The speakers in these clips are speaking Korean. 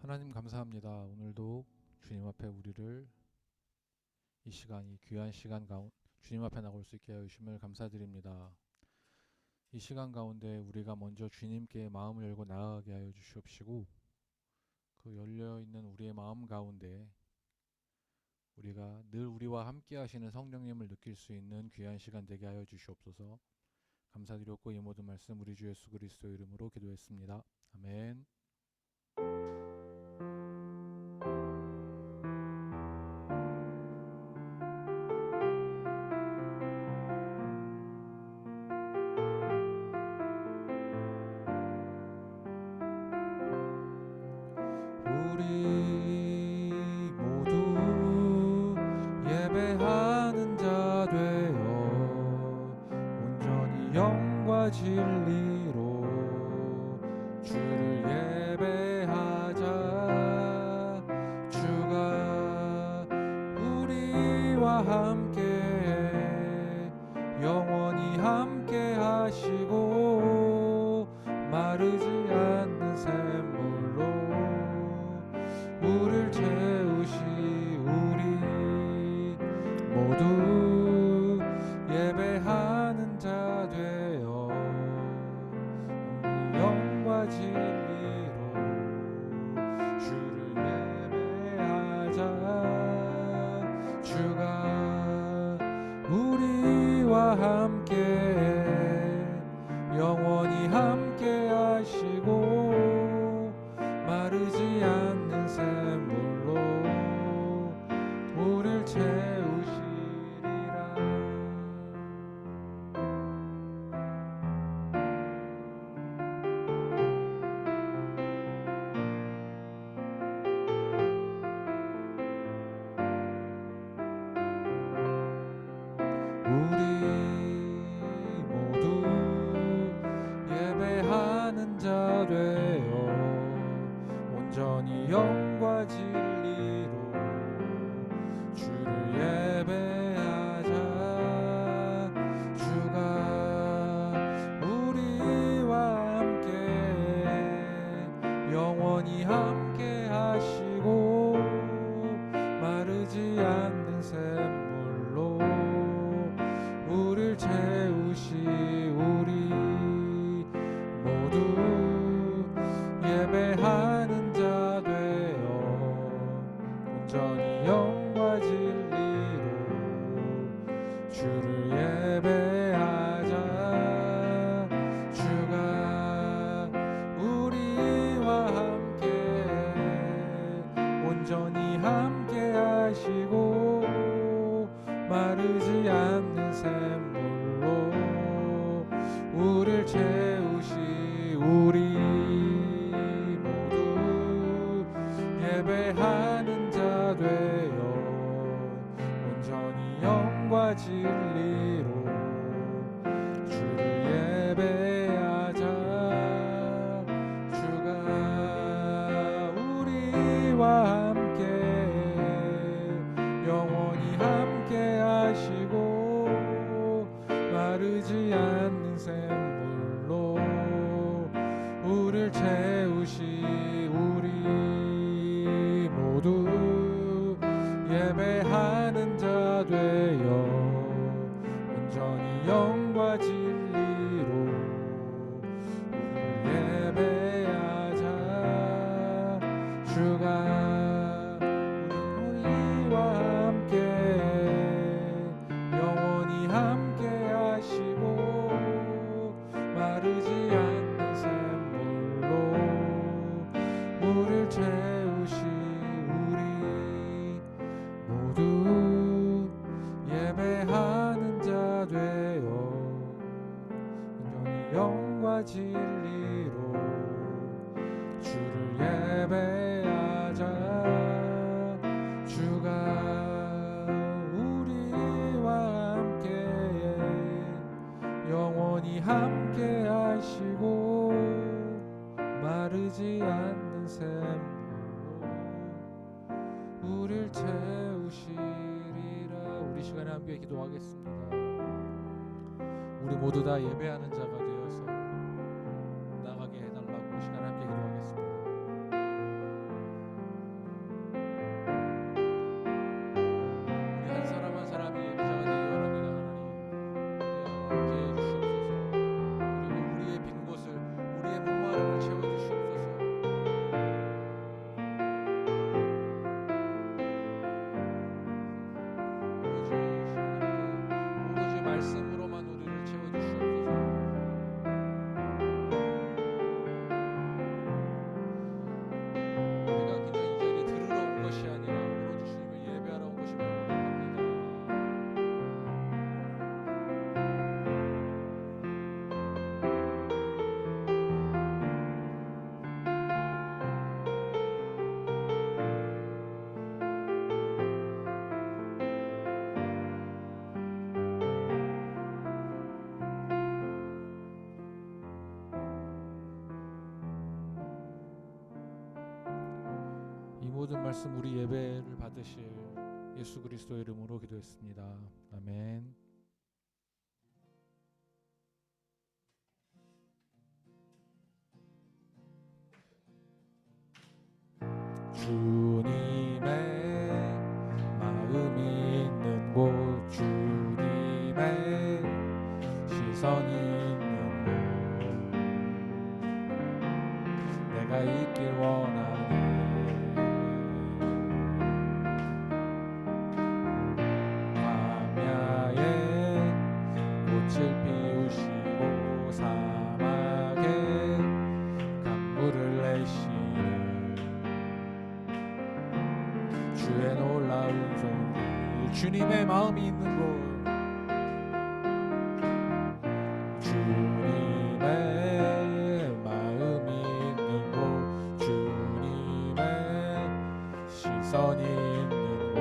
하나님 감사합니다. 오늘도 주님 앞에 우리를 이 시간, 이 귀한 시간 가운데 주님 앞에 나올 수 있게 하여 주심을 감사드립니다. 이 시간 가운데 우리가 먼저 주님께 마음을 열고 나아가게 하여 주시옵시고, 그 열려있는 우리의 마음 가운데 우리가 늘 우리와 함께 하시는 성령님을 느낄 수 있는 귀한 시간 되게 하여 주시옵소서. 감사드렸고 이 모든 말씀 우리 주 예수 그리스도 이름으로 기도했습니다. 아멘. 우리 모두 예배하는 자 되어 온전히 영과 진리로 주를 예배하자. 주가 우리와 함께 영원히 함께 하시고 마르지 않는 샘물로 우릴 채우시. 우리 모두 예배하는 자 되어 영과 진리로 주를 예배하자. 주가 우리와 함께 영원히 함께 하시고 마르지 않는 샘물로 우릴 채우시리라. 우리 모두 예배하는 자 되어 온전히 영과 진리로 주를 예배하자. 주가 우리와 함께 영원히 함께 하시고 마르지 않는 샘물로 우릴 채우시. 우리 모두 예배하는 자 되어 온전히 영과 진리로 주를 예배하자. 주가 우리와 함께 온전히 함께 하시고 마르지 않는 샘물로 우릴 채우시. 우리 모두 예배하는 자 되어 온전히 영과 진리로 주를 예배하자. 주가 우리와 함께 영원히 함께 하시고 마르지 않는 샘물로 우릴 채우시. 우리 모두 예배하는 자 되어 온전히 영과 진리로 우릴 예배하자. 주가 우리와 함께 영원히 함께 하시고 마르지 않는 샘물로 우릴 채우시. 우리 모두 예배하는 자 되어 온전히 영과 진리로 주를 예배하자. 주가 우리와 함께 영원히 함께 하시고 마르지 않는 샘물로 우릴 채우시리라. 우리 시간에 함께 기도하겠습니다. 우리 모두 다 예배하는 자가 되어서 나가게 해달라고 시간에 함께 기도하겠습니다. 모든 말씀 우리 예배를 받으실 예수 그리스도의 이름으로 기도했습니다. 아멘. 주님의 마음이 있는 곳, 주님의 시선이 있는 곳, 내가 있길 원하네. 광야에 꽃을 피우시고 사막에 강물을 내시는 주의 놀라운 손길, 주님의 마음이 있는 곳, 주님의 마음이 있는 곳, 주님의 시선이 있는 곳,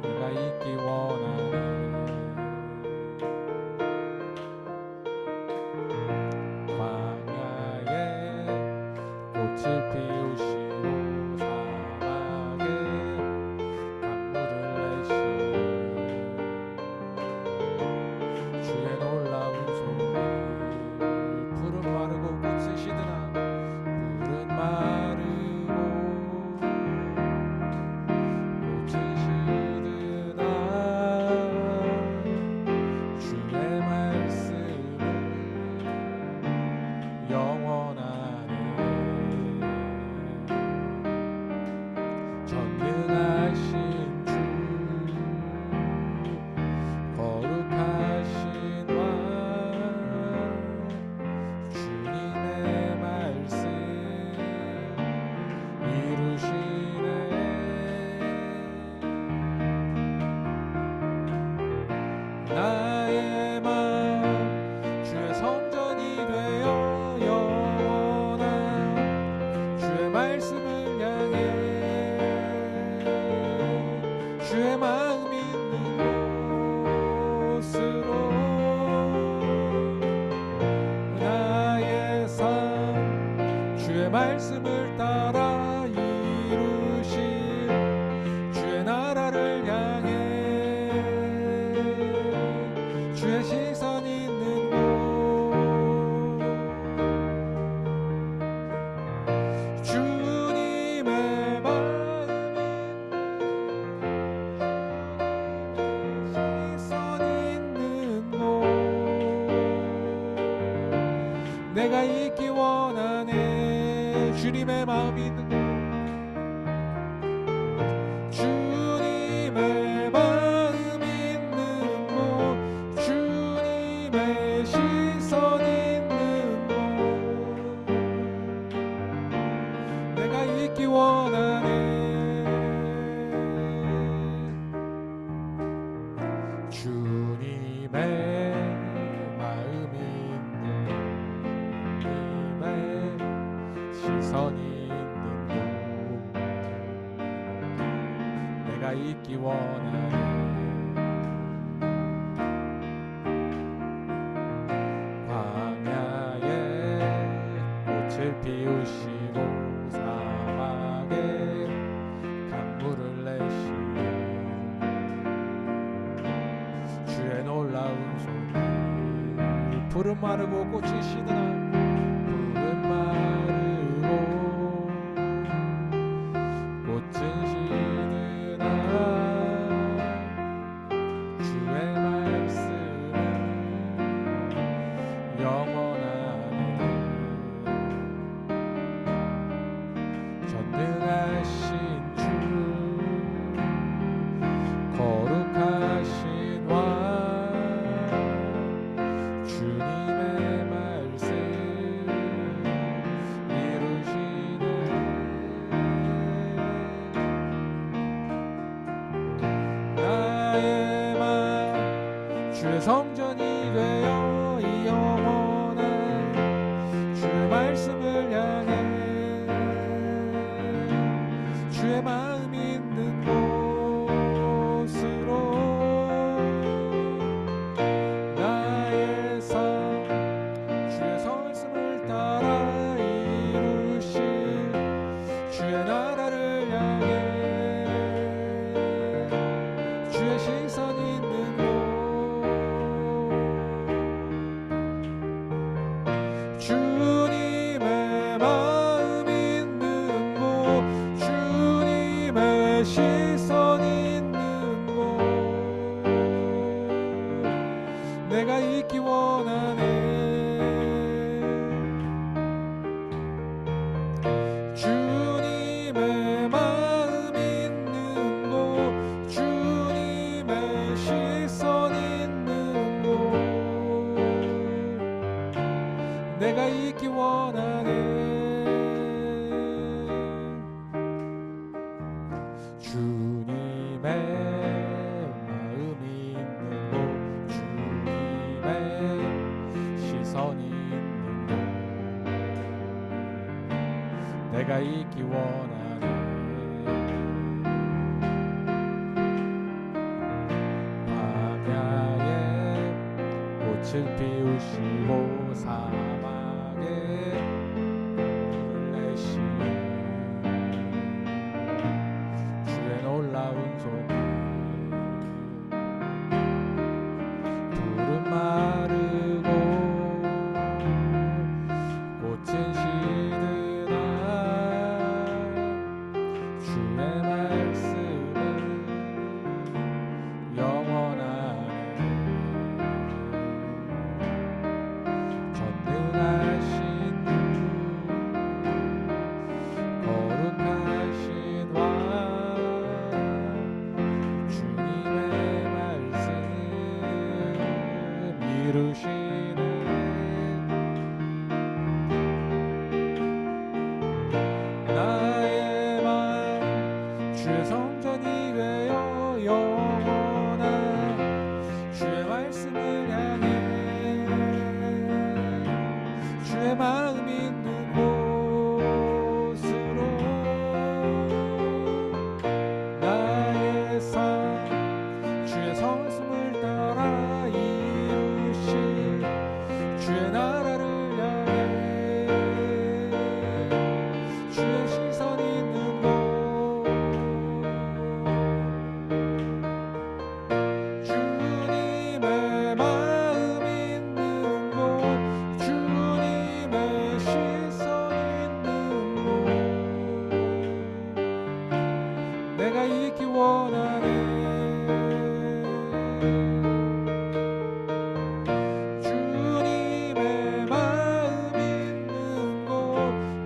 내가 있기 원하네. 광야에 꽃을 피우시고 나의 마음 주의 성전이 되어 영원한 주의 말씀을 향해 주의 마음 있는 곳으로 나의 삶 주의 말씀을 따라 이루실 주의 나라를 향해 주의 시선 있는 곳, 주님의 마음이 시선 있는 곳, 내가 있기 원하네. 주님의 마음이 있는 곳, 주님의 마음이 있는 곳, 주님의 시선 있는 곳, 내가 있기 원하네. 주님의 마음이 있는 주님의 시선이 있는 곳, 내가 있기 원하네. 광야에 꽃을 피우시고 사막에 강물을 내시는 주의 놀라운 손길, 푸른 마르고 꽃이 시드나 푸른 마르고 꽃은 시드나 주의 말씀은 영원하네. 전능하신 주 거룩하신 왕 주님의 말씀 내가 있기 원하네. 광야에 꽃을 피우시고 사막에 불을 내시고 주의 놀라운 소금 푸른 마르고 꽃은 시드나 주의 말씀은 영원하네. 전능하신 주 거룩하신 왕 주님의 말씀 이루시네. 나의 마음 주의 성전이 되어 영원한 주의 말씀을 향해 주의 마음 있는 곳으로 나의 삶 주의 성씀을 따라 이루신 주의 나라를 향해 주의 시선 있는 곳 주님의 마음 있는 곳 주님의 시선 있는 곳 내가 있기 원하네. 주님의 마음 있는 곳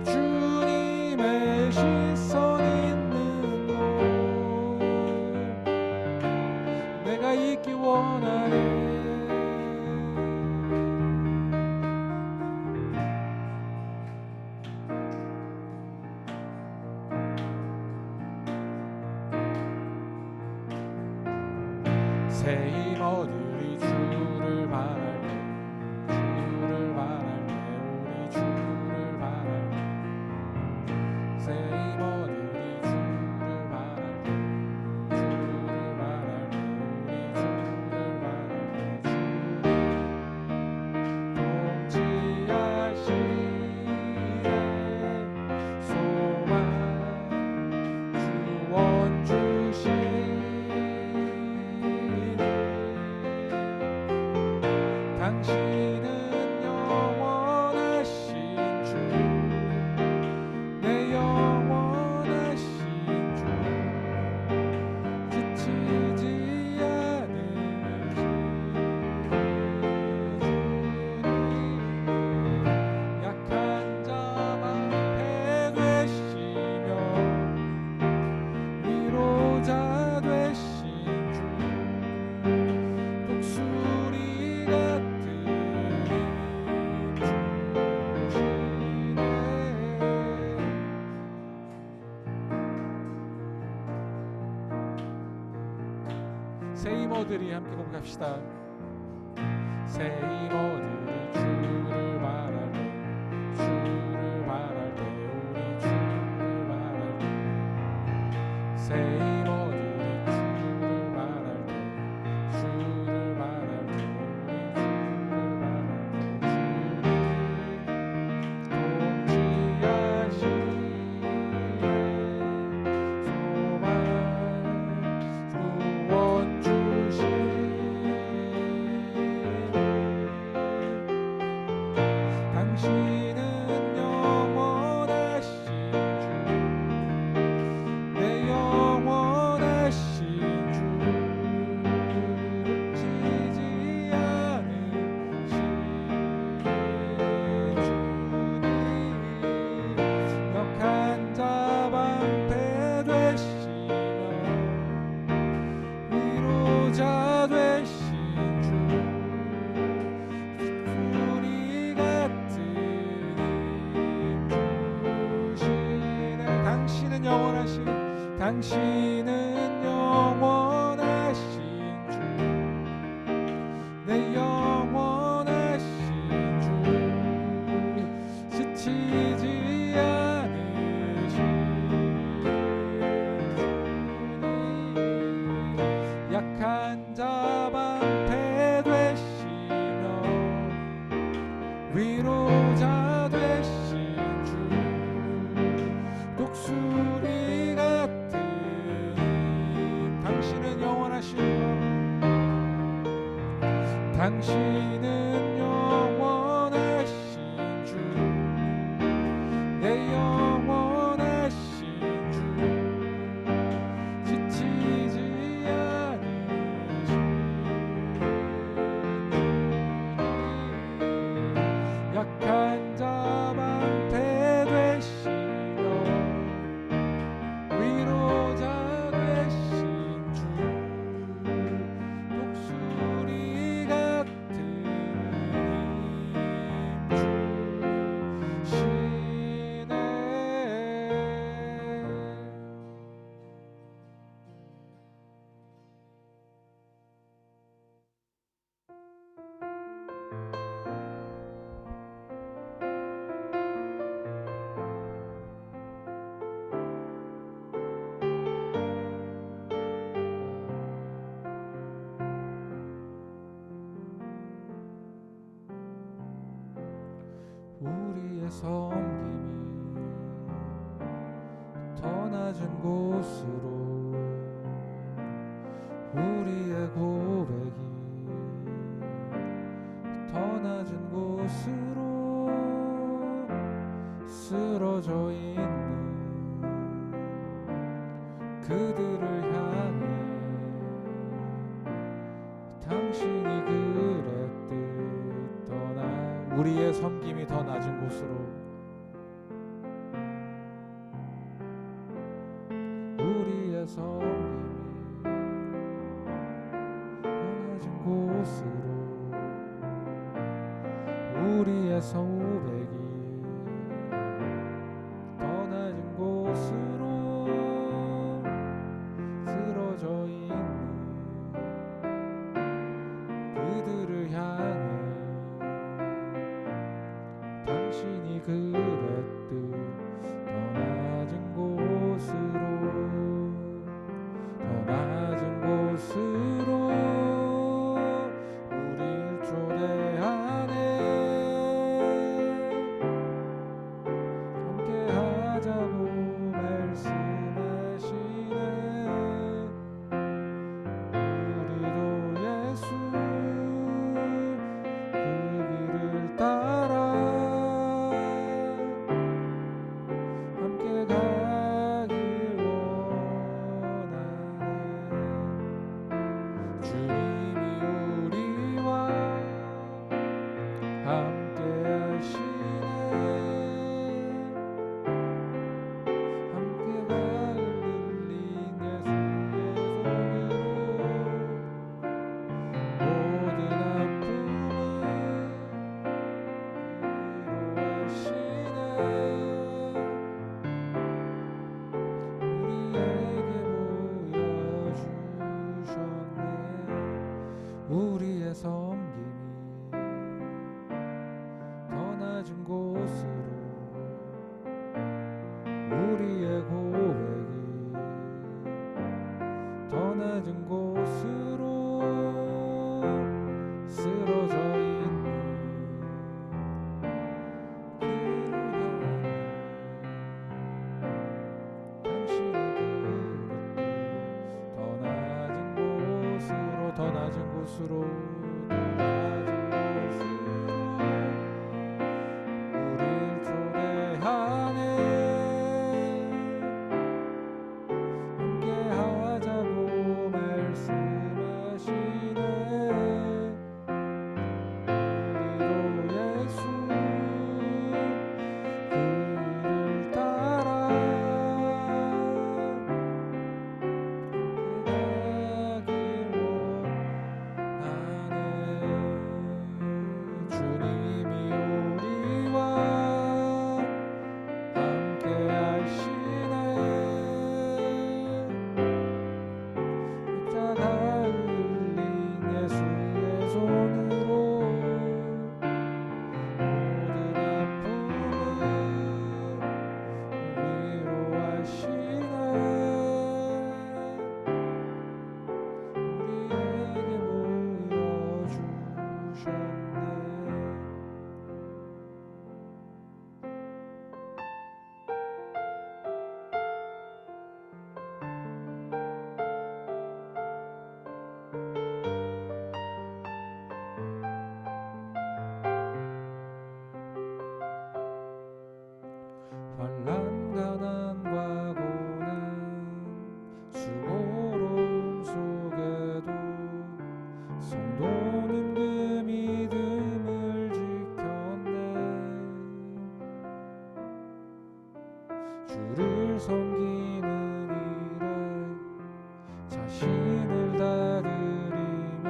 주님의 시선 있는 곳 내가 있기 원하네. 새 힘 얻으리 주를 바랄 때 주를 바랄 때 우리 주를 바랄 때 새 힘 얻으리 주를 바랄 때 주를 바랄 때 우리 주를 바랄 때 주님 통치하시네 소망 구원 주시네. 당신은 영원하신 주 내 영원하신 주 지치지 않으신 주님 약한 자 방패 되시며 위로자 되신 주 독수리 같은 새 이모들이 함께 고백합시다. 새 이모들이 주를 바랄 때 주를 바랄 때 우리 주를 바랄 때새 이모들이 주를 바랄 때 주를 바랄 때 우리 주를 바랄 때 주님 통치하시네 소망 구원 주시네 당신은 영원하신 주 내 영원하신 주 지지 않으신 주님 역한 자 방패 되시며 위로자 되신 주 우리 같은 힘 주시네. 당신은 영원하신 주 내 영원하신 주 지치지 않으신 우리의 섬김이 더 낮은 곳으로, 우리의 고백이 더 낮은 곳으로 쓰러져 있는 그들을 향해 당신이 그랬듯 우리의 섬김이 더 낮은 곳으로, 우리의 섬김이 더 낮은 곳으로, 우리의 고백이 더 낮은 곳으로 쓰러져 있는 그들을 향해 당신이 그랬듯 더 낮은 곳으로, 더 낮은 곳으로 우릴 초대하네. 함께 하자고 말씀하시네. 우리도 예수 그 길을 따라 함께 가길 원하네. 주님이 우리와 함께 하시네. 함께 가을 흘린 예수의 손으로 모든 아픔을 위로하시네. 우리에게 보여주셨네. 우리의 섬김이 더 낮은 곳으로, 우리의 고백이 더 낮은 곳으로 쓰러져 있는 그들을 향해 당신이 그랬듯 더 낮은 곳으로, 더 낮은 곳으로, 더 낮은 곳으로 우릴 초대하네. 함께 하자고 말씀하시네. 우리도 예수 그 길을 따라 함께 가길 원하네. 주님이 우리와 함께 하시네. 십자가 흘린 예수의 손으로 모든 아픔을 위로하시네. 우리에게 보여주셨네. 환난 가난과 고난 수고로움 속에도 성도는 그 믿음을 지켰네. 주를 섬기는 일에 자신을 다 드리며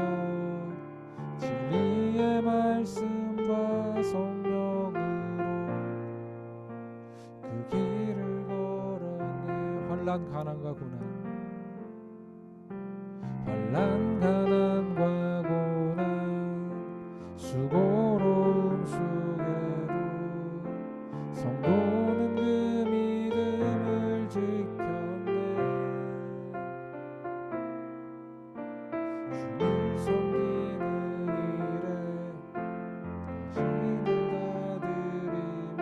진리의 말씀과 성령으로 그 길을 걸었네. 환난 가난과 고난, 환난 가난과 고난 수고로움 속에도 성도는 그 믿음을 지켰네. 주를 섬기는 일에 자신을 다 드리며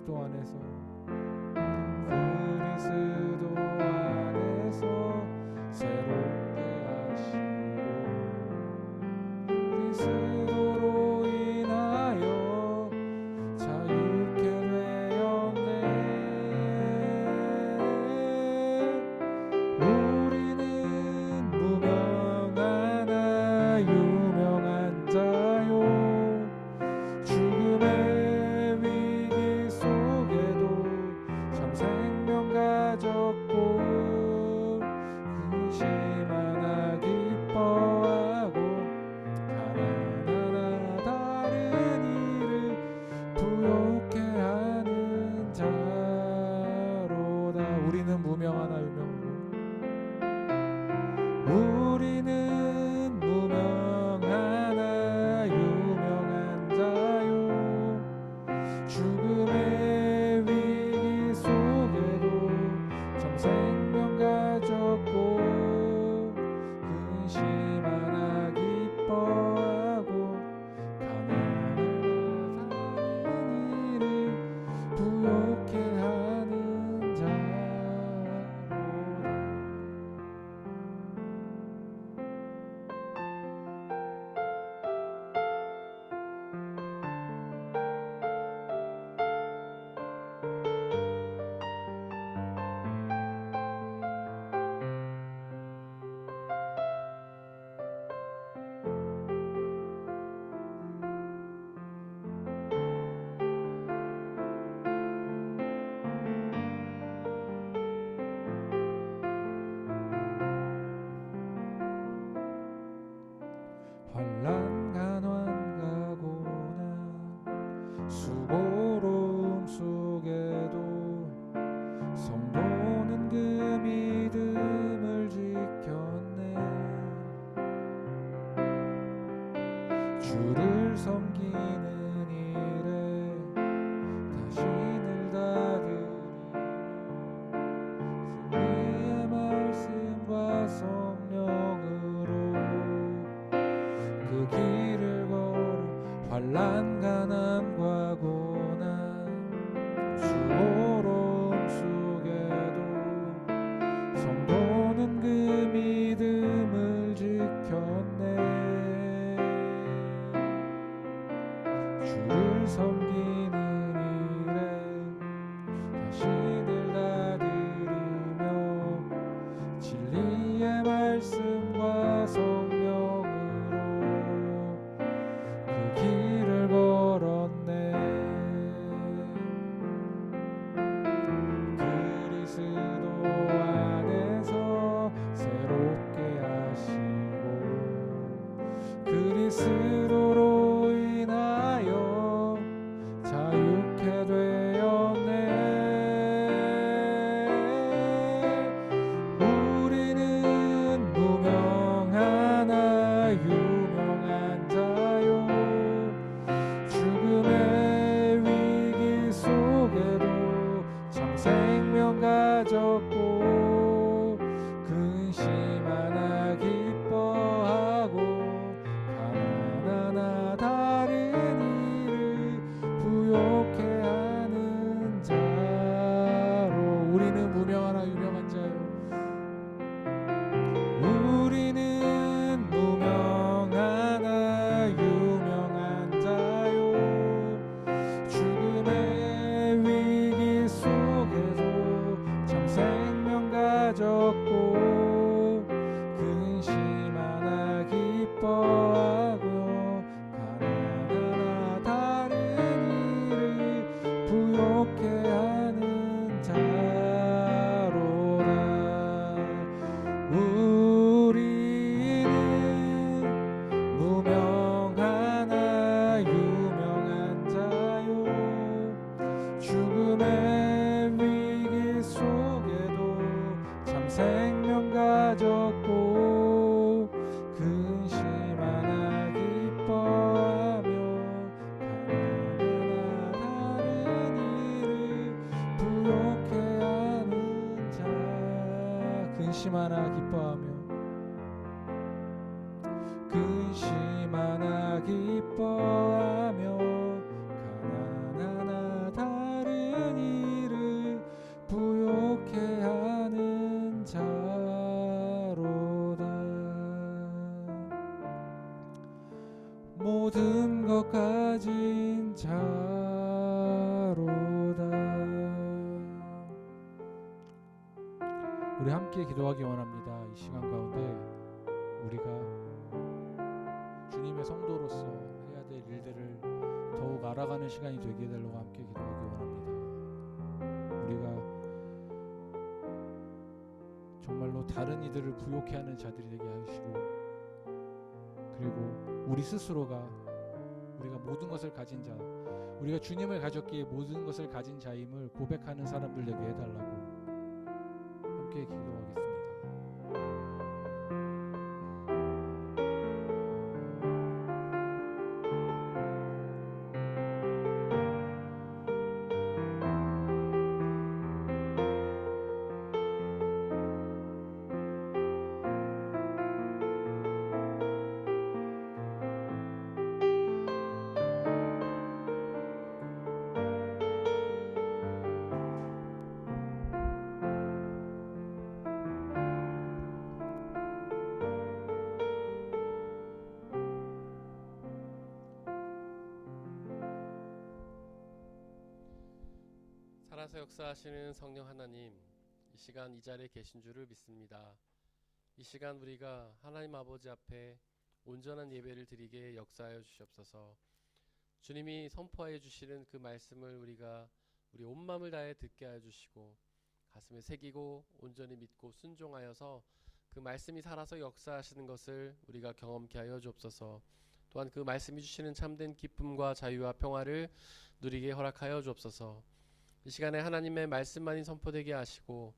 그리스도 안에서 새롭게 하시고 그리스도로 인하여 자유케 되었네. 우리는 무명하나 유명한 자요 죽음의 위기 속에도 참 생명 가졌고 근심하나 기뻐하고 가난하나 다른 이를 부욕해 하는 자로다. 우리는 무명하나 유명하고 우리는 무명하나 유명한 자요 죽음의 위기 속에도 참 생명 가졌고 근심하나 기뻐하고 가난하나 다른 이를 부욕해 하는 자로다. 환난 간환 가고나 수고로움 속에도 성도는 그 믿음을 지켰네. 주를 섬기는 일에 자신을 다드리며 승리의 말씀과 성령으로 그 길을 걸어 환난 가난과 고난 수고로움 속에도 성도는 그 믿음을 지켰네. 주를 섬기는 일에 자신을 다드리며 진리의 말씀과 성령으로 그 길을 걸었네. 그리스도 안에서 새롭게 하시고 그리스도로 인하여 자유케 되었네. 우리는 무명하나 유명한 자요 죽음의 위기 속에도 참 생명 가졌고 근심하나 기뻐하고 가난하나 다른 이를 부욕해 하는 자로. 우리는 무명하나 유명한 자요 우리는 무명하나 유명한 자요 죽음의 위기 속에도 참 생명 가졌고 근심하나 기뻐하고 가난하나 다른 이를 부욕해 하는 자로다. 우리는 무명하나 유명한 자요 죽음의 위기 속에도 참 생명 가졌고 근심하나 기뻐하며 가난하나 다른 이를 부욕해 하는 자. 근심하나 기뻐하며 근심하나 기뻐하며 가난하나 다른 모든 것 가진 자로다. 우리 함께 기도하기 원합니다. 이 시간 가운데 우리가 주님의 성도로서 해야 될 일들을 더욱 알아가는 시간이 되게 해달라고 함께 기도하기 원합니다. 우리가 정말로 다른 이들을 부욕해 하는 자들이 되게 하시고, 그리고 우리 스스로가 우리가 모든 것을 가진 자, 우리가 주님을 가졌기에 모든 것을 가진 자임을 고백하는 사람들 되게 해달라고 함께 기도하겠습니다. 살아서 역사하시는 성령 하나님, 이 시간 이 자리에 계신 줄을 믿습니다. 이 시간 우리가 하나님 아버지 앞에 온전한 예배를 드리게 역사하여 주시옵소서. 주님이 선포하여 주시는 그 말씀을 우리가 우리 온 마음을 다해 듣게 하여 주시고, 가슴에 새기고 온전히 믿고 순종하여서 그 말씀이 살아서 역사하시는 것을 우리가 경험케 하여 주옵소서. 또한 그 말씀이 주시는 참된 기쁨과 자유와 평화를 누리게 허락하여 주옵소서. 이 시간에 하나님의 말씀만이 선포되게 하시고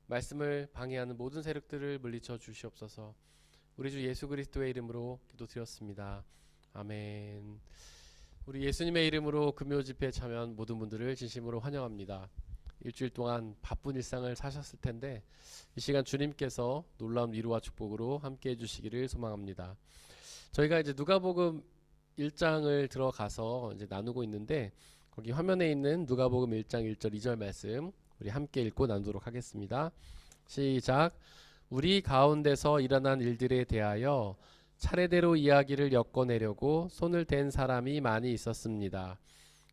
말씀을 방해하는 모든 세력들을 물리쳐 주시옵소서. 우리 주 예수 그리스도의 이름으로 기도드렸습니다. 아멘. 우리 예수님의 이름으로 금요 집회에 참여한 모든 분들을 진심으로 환영합니다. 일주일 동안 바쁜 일상을 사셨을 텐데 이 시간 주님께서 놀라운 위로와 축복으로 함께 해주시기를 소망합니다. 저희가 이제 누가복음 1장을 들어가서 이제 나누고 있는데, 거기 화면에 있는 누가복음 1장 1절 2절 말씀 우리 함께 읽고 나누도록 하겠습니다. 시작. 우리 가운데서 일어난 일들에 대하여 차례대로 이야기를 엮어내려고 손을 댄 사람이 많이 있었습니다.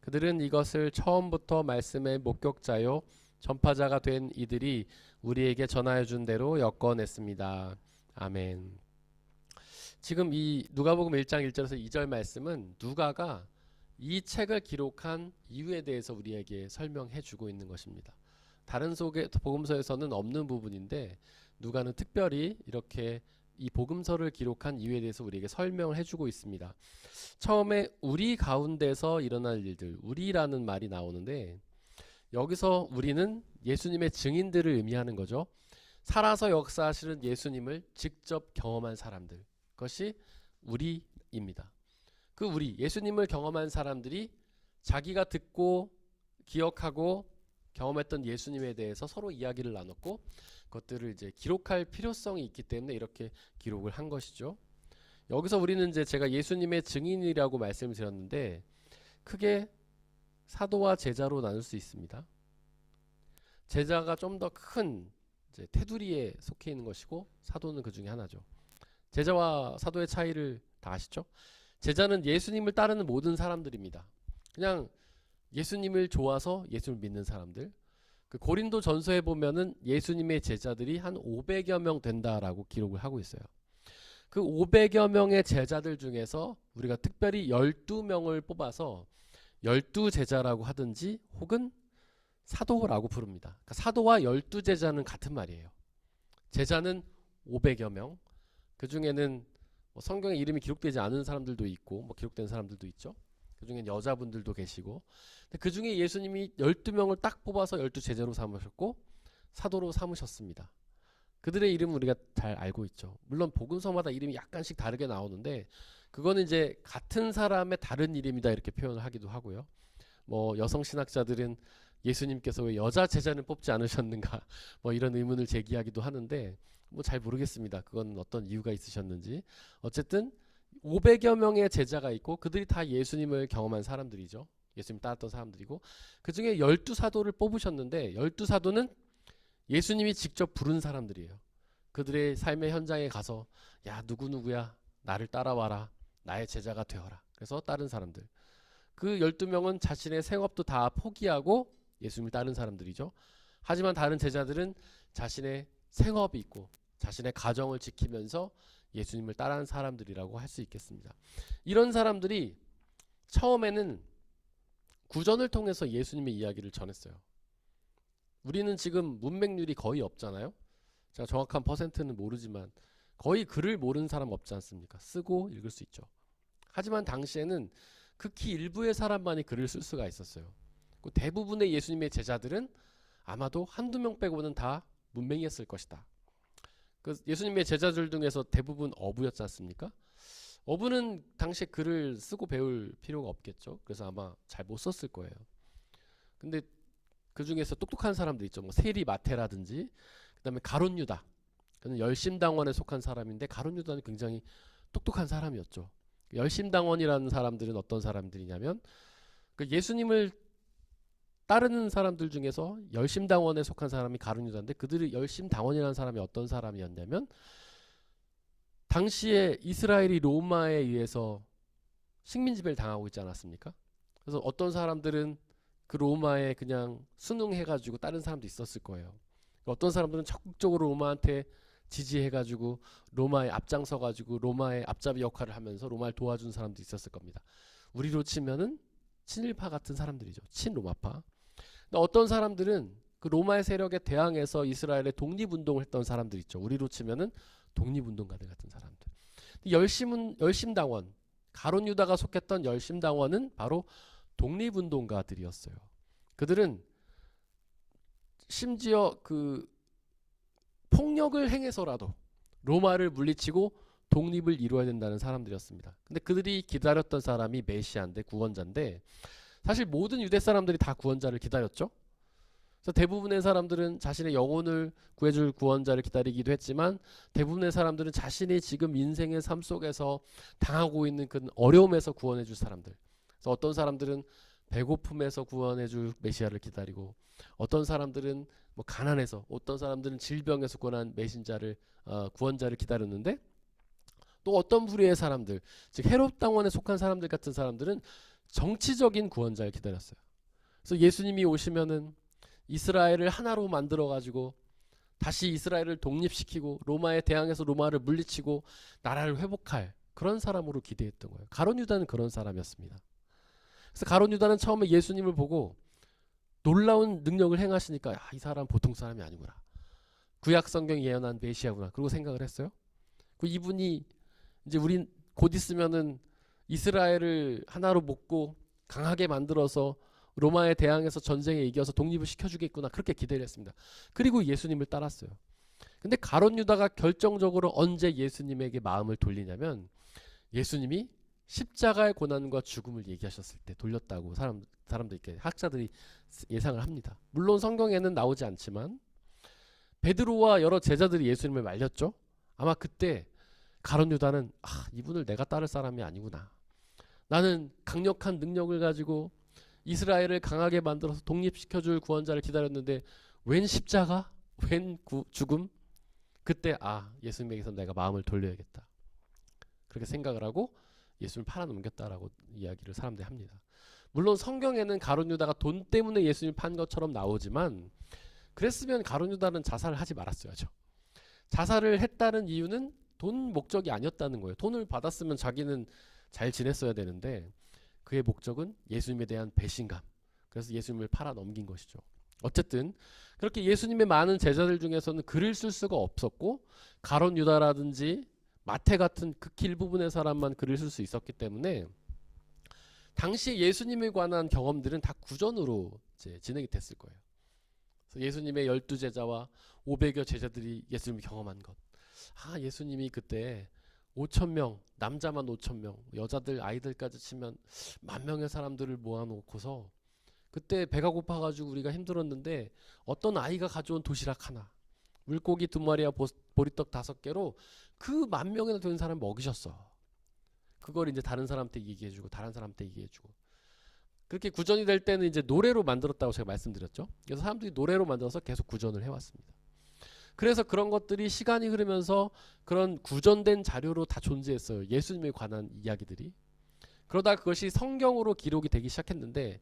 그들은 이것을 처음부터 말씀의 목격자요 전파자가 된 이들이 우리에게 전하여 준 대로 엮어냈습니다. 아멘. 지금 이 누가복음 1장 1절에서 2절 말씀은 누가가 이 책을 기록한 이유에 대해서 우리에게 설명해 주고 있는 것입니다. 다른 복음서에서는 없는 부분인데 누가는 특별히 이렇게 이 복음서를 기록한 이유에 대해서 우리에게 설명을 해주고 있습니다. 처음에 우리 가운데서 일어날 일들, 우리라는 말이 나오는데 여기서 우리는 예수님의 증인들을 의미하는 거죠. 살아서 역사하시는 예수님을 직접 경험한 사람들, 그것이 우리입니다. 그 우리 예수님을 경험한 사람들이 자기가 듣고 기억하고 경험했던 예수님에 대해서 서로 이야기를 나눴고 그것들을 이제 기록할 필요성이 있기 때문에 이렇게 기록을 한 것이죠. 여기서 우리는 이제 제가 예수님의 증인이라고 말씀을 드렸는데 크게 사도와 제자로 나눌 수 있습니다. 제자가 좀 더 큰 테두리에 속해 있는 것이고 사도는 그 중에 하나죠. 제자와 사도의 차이를 다 아시죠? 제자는 예수님을 따르는 모든 사람들입니다. 그냥 예수님을 좋아서 예수를 믿는 사람들. 그 고린도 전서에 보면은 예수님의 제자들이 한 500여 명 된다라고 기록을 하고 있어요. 그 500여 명의 제자들 중에서 우리가 특별히 12명을 뽑아서 12제자라고 하든지 혹은 사도라고 부릅니다. 그러니까 사도와 12제자는 같은 말이에요. 제자는 500여 명. 그 중에는 성경에 이름이 기록되지 않은 사람들도 있고 기록된 사람들도 있죠. 그 중엔 여자분들도 계시고, 그 중에 예수님이 12명을 딱 뽑아서 12제자로 삼으셨고 사도로 삼으셨습니다. 그들의 이름은 우리가 잘 알고 있죠. 물론 복음서마다 이름이 약간씩 다르게 나오는데 그거는 이제 같은 사람의 다른 이름이다 이렇게 표현을 하기도 하고요. 여성 신학자들은 예수님께서 왜 여자 제자는 뽑지 않으셨는가 이런 의문을 제기하기도 하는데 잘 모르겠습니다. 그건 어떤 이유가 있으셨는지. 어쨌든 500여 명의 제자가 있고 그들이 다 예수님을 경험한 사람들이죠. 예수님 따랐던 사람들이고, 그 중에 12사도를 뽑으셨는데 12사도는 예수님이 직접 부른 사람들이에요. 그들의 삶의 현장에 가서 야 누구누구야 나를 따라와라, 나의 제자가 되어라, 그래서 따른 사람들. 그 12명은 자신의 생업도 다 포기하고 예수님을 따른 사람들이죠. 하지만 다른 제자들은 자신의 생업이 있고 자신의 가정을 지키면서 예수님을 따르는 사람들이라고 할 수 있겠습니다. 이런 사람들이 처음에는 구전을 통해서 예수님의 이야기를 전했어요. 우리는 지금 문맹률이 거의 없잖아요. 제가 정확한 퍼센트는 모르지만 거의 글을 모르는 사람 없지 않습니까? 쓰고 읽을 수 있죠. 하지만 당시에는 극히 일부의 사람만이 글을 쓸 수가 있었어요. 대부분의 예수님의 제자들은 아마도 한두 명 빼고는 다 문맹이었을 것이다. 예수님의 제자들 중에서 대부분 어부였지 않습니까? 어부는 당시에 글을 쓰고 배울 필요가 없겠죠. 그래서 아마 잘 못 썼을 거예요. 근데 그 중에서 똑똑한 사람들 있죠. 뭐 세리 마태라든지, 그 다음에 가룟 유다. 그는 열심당원에 속한 사람인데 가룟 유다는 굉장히 똑똑한 사람이었죠. 열심당원이라는 사람들은 어떤 사람들이냐면 예수님을 따르는 사람들 중에서 열심당원에 속한 사람이 가룟 유다인데, 그들이 열심당원이라는 사람이 어떤 사람이었냐면 당시에 이스라엘이 로마에 의해서 식민지배를 당하고 있지 않았습니까? 그래서 어떤 사람들은 그 로마에 그냥 순응해가지고 다른 사람도 있었을 거예요. 어떤 사람들은 적극적으로 로마한테 지지해가지고 로마에 앞장서가지고 로마의 앞잡이 역할을 하면서 로마를 도와준 사람도 있었을 겁니다. 우리로 치면은 친일파 같은 사람들이죠. 친로마파. 근데 어떤 사람들은 그 로마의 세력에 대항해서 이스라엘의 독립운동을 했던 사람들 있죠. 우리로 치면은 독립운동가들 같은 사람들. 열심당원, 가룟 유다가 속했던 열심당원은 바로 독립운동가들이었어요. 그들은 심지어 그 폭력을 행해서라도 로마를 물리치고 독립을 이루어야 된다는 사람들이었습니다. 근데 그들이 기다렸던 사람이 메시아인데, 구원자인데, 사실 모든 유대 사람들이 다 구원자를 기다렸죠. 그래서 대부분의 사람들은 자신의 영혼을 구해줄 구원자를 기다리기도 했지만, 대부분의 사람들은 자신이 지금 인생의 삶 속에서 당하고 있는 그 어려움에서 구원해줄 사람들. 그래서 어떤 사람들은 배고픔에서 구원해줄 메시아를 기다리고, 어떤 사람들은 뭐 가난해서, 어떤 사람들은 질병에서 구원한 구원자를 기다렸는데, 또 어떤 부류의 사람들, 즉 헤롯 당원에 속한 사람들 같은 사람들은 정치적인 구원자를 기다렸어요. 그래서 예수님이 오시면은 이스라엘을 하나로 만들어 가지고 다시 이스라엘을 독립시키고 로마에 대항해서 로마를 물리치고 나라를 회복할 그런 사람으로 기대했던 거예요. 가룟 유다는 그런 사람이었습니다. 그래서 가룟 유다는 처음에 예수님을 보고 놀라운 능력을 행하시니까 이 사람 보통 사람이 아니구나. 구약 성경이 예언한 메시아구나. 그리고 생각을 했어요. 이분이 이제 우린 곧 있으면은 이스라엘을 하나로 묶고 강하게 만들어서 로마에 대항해서 전쟁에 이겨서 독립을 시켜주겠구나. 그렇게 기대를 했습니다. 그리고 예수님을 따랐어요. 근데 가룟 유다가 결정적으로 언제 예수님에게 마음을 돌리냐면, 예수님이 십자가의 고난과 죽음을 얘기하셨을 때 돌렸다고 사람들 이렇게 학자들이 예상을 합니다. 물론 성경에는 나오지 않지만 베드로와 여러 제자들이 예수님을 말렸죠. 아마 그때 가룟 유다는 이분을 내가 따를 사람이 아니구나. 나는 강력한 능력을 가지고 이스라엘을 강하게 만들어서 독립시켜줄 구원자를 기다렸는데 웬 십자가? 웬 죽음? 그때 예수님에게서 내가 마음을 돌려야겠다. 그렇게 생각을 하고 예수님을 팔아넘겼다라고 이야기를 사람들이 합니다. 물론 성경에는 가룟 유다가 돈 때문에 예수님을 판 것처럼 나오지만, 그랬으면 가룟 유다는 자살을 하지 말았어야죠. 자살을 했다는 이유는 돈 목적이 아니었다는 거예요. 돈을 받았으면 자기는 잘 지냈어야 되는데 그의 목적은 예수님에 대한 배신감. 그래서 예수님을 팔아넘긴 것이죠. 어쨌든 그렇게 예수님의 많은 제자들 중에서는 글을 쓸 수가 없었고, 가룟 유다라든지 마태 같은 극히 일부분의 사람만 글을 쓸 수 있었기 때문에 당시 예수님에 관한 경험들은 다 구전으로 이제 진행이 됐을 거예요. 그래서 예수님의 12제자와 500여 제자들이 예수님을 경험한 것. 예수님이 그때 5,000명, 남자만 5,000명, 여자들 아이들까지 치면 10,000명의 사람들을 모아놓고서 그때 배가 고파가지고 우리가 힘들었는데 어떤 아이가 가져온 도시락 하나, 물고기 2마리와 보리떡 5개로 그 10,000명이나 되는 사람 먹이셨어. 그걸 이제 다른 사람한테 얘기해주고 다른 사람한테 얘기해주고, 그렇게 구전이 될 때는 이제 노래로 만들었다고 제가 말씀드렸죠. 그래서 사람들이 노래로 만들어서 계속 구전을 해왔습니다. 그래서 그런 것들이 시간이 흐르면서 그런 구전된 자료로 다 존재했어요. 예수님에 관한 이야기들이. 그러다 그것이 성경으로 기록이 되기 시작했는데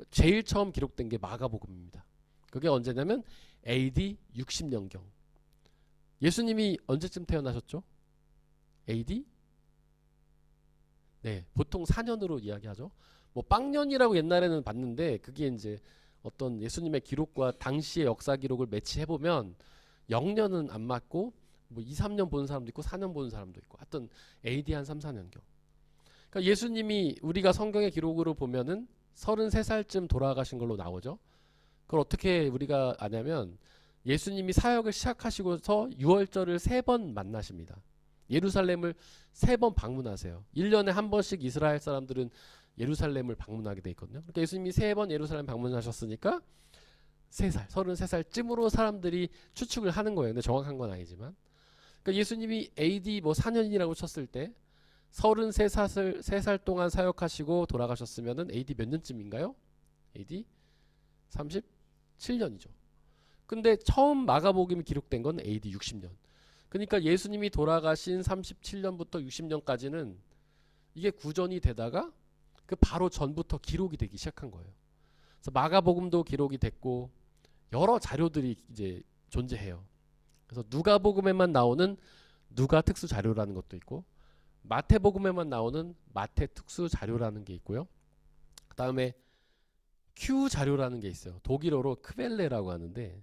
제일 처음 기록된 게 마가복음입니다. 그게 언제냐면 AD 60년경. 예수님이 언제쯤 태어나셨죠? AD? 네, 보통 4년으로 이야기하죠. 뭐 빵년이라고 옛날에는 봤는데 그게 이제 어떤 예수님의 기록과 당시의 역사 기록을 매치해 보면 0년은 안 맞고 뭐 2, 3년 보는 사람도 있고 4년 보는 사람도 있고 하여튼 AD 한 3, 4년경. 그러니까 예수님이 우리가 성경의 기록으로 보면은 33살쯤 돌아가신 걸로 나오죠. 그걸 어떻게 우리가 아냐면 예수님이 사역을 시작하시고서 유월절을 3번 만나십니다. 예루살렘을 3번 방문하세요. 1년에 한 번씩 이스라엘 사람들은 예루살렘을 방문하게 돼 있거든요. 그러니까 예수님이 3번 예루살렘 방문하셨으니까 3살, 33살쯤으로 사람들이 추측을 하는 거예요. 근데 정확한 건 아니지만. 그러니까 예수님이 AD 뭐 4년이라고 쳤을 때 33살 3살 동안 사역하시고 돌아가셨으면은 AD 몇 년쯤인가요? AD 37년이죠. 근데 처음 마가복음이 기록된 건 AD 60년. 그러니까 예수님이 돌아가신 37년부터 60년까지는 이게 구전이 되다가 그 바로 전부터 기록이 되기 시작한 거예요. 그래서 마가복음도 기록이 됐고 여러 자료들이 이제 존재해요. 그래서 누가복음에만 나오는 누가 특수 자료라는 것도 있고 마태복음에만 나오는 마태 특수 자료라는 게 있고요. 그 다음에 Q 자료라는 게 있어요. 독일어로 크벨레라고 하는데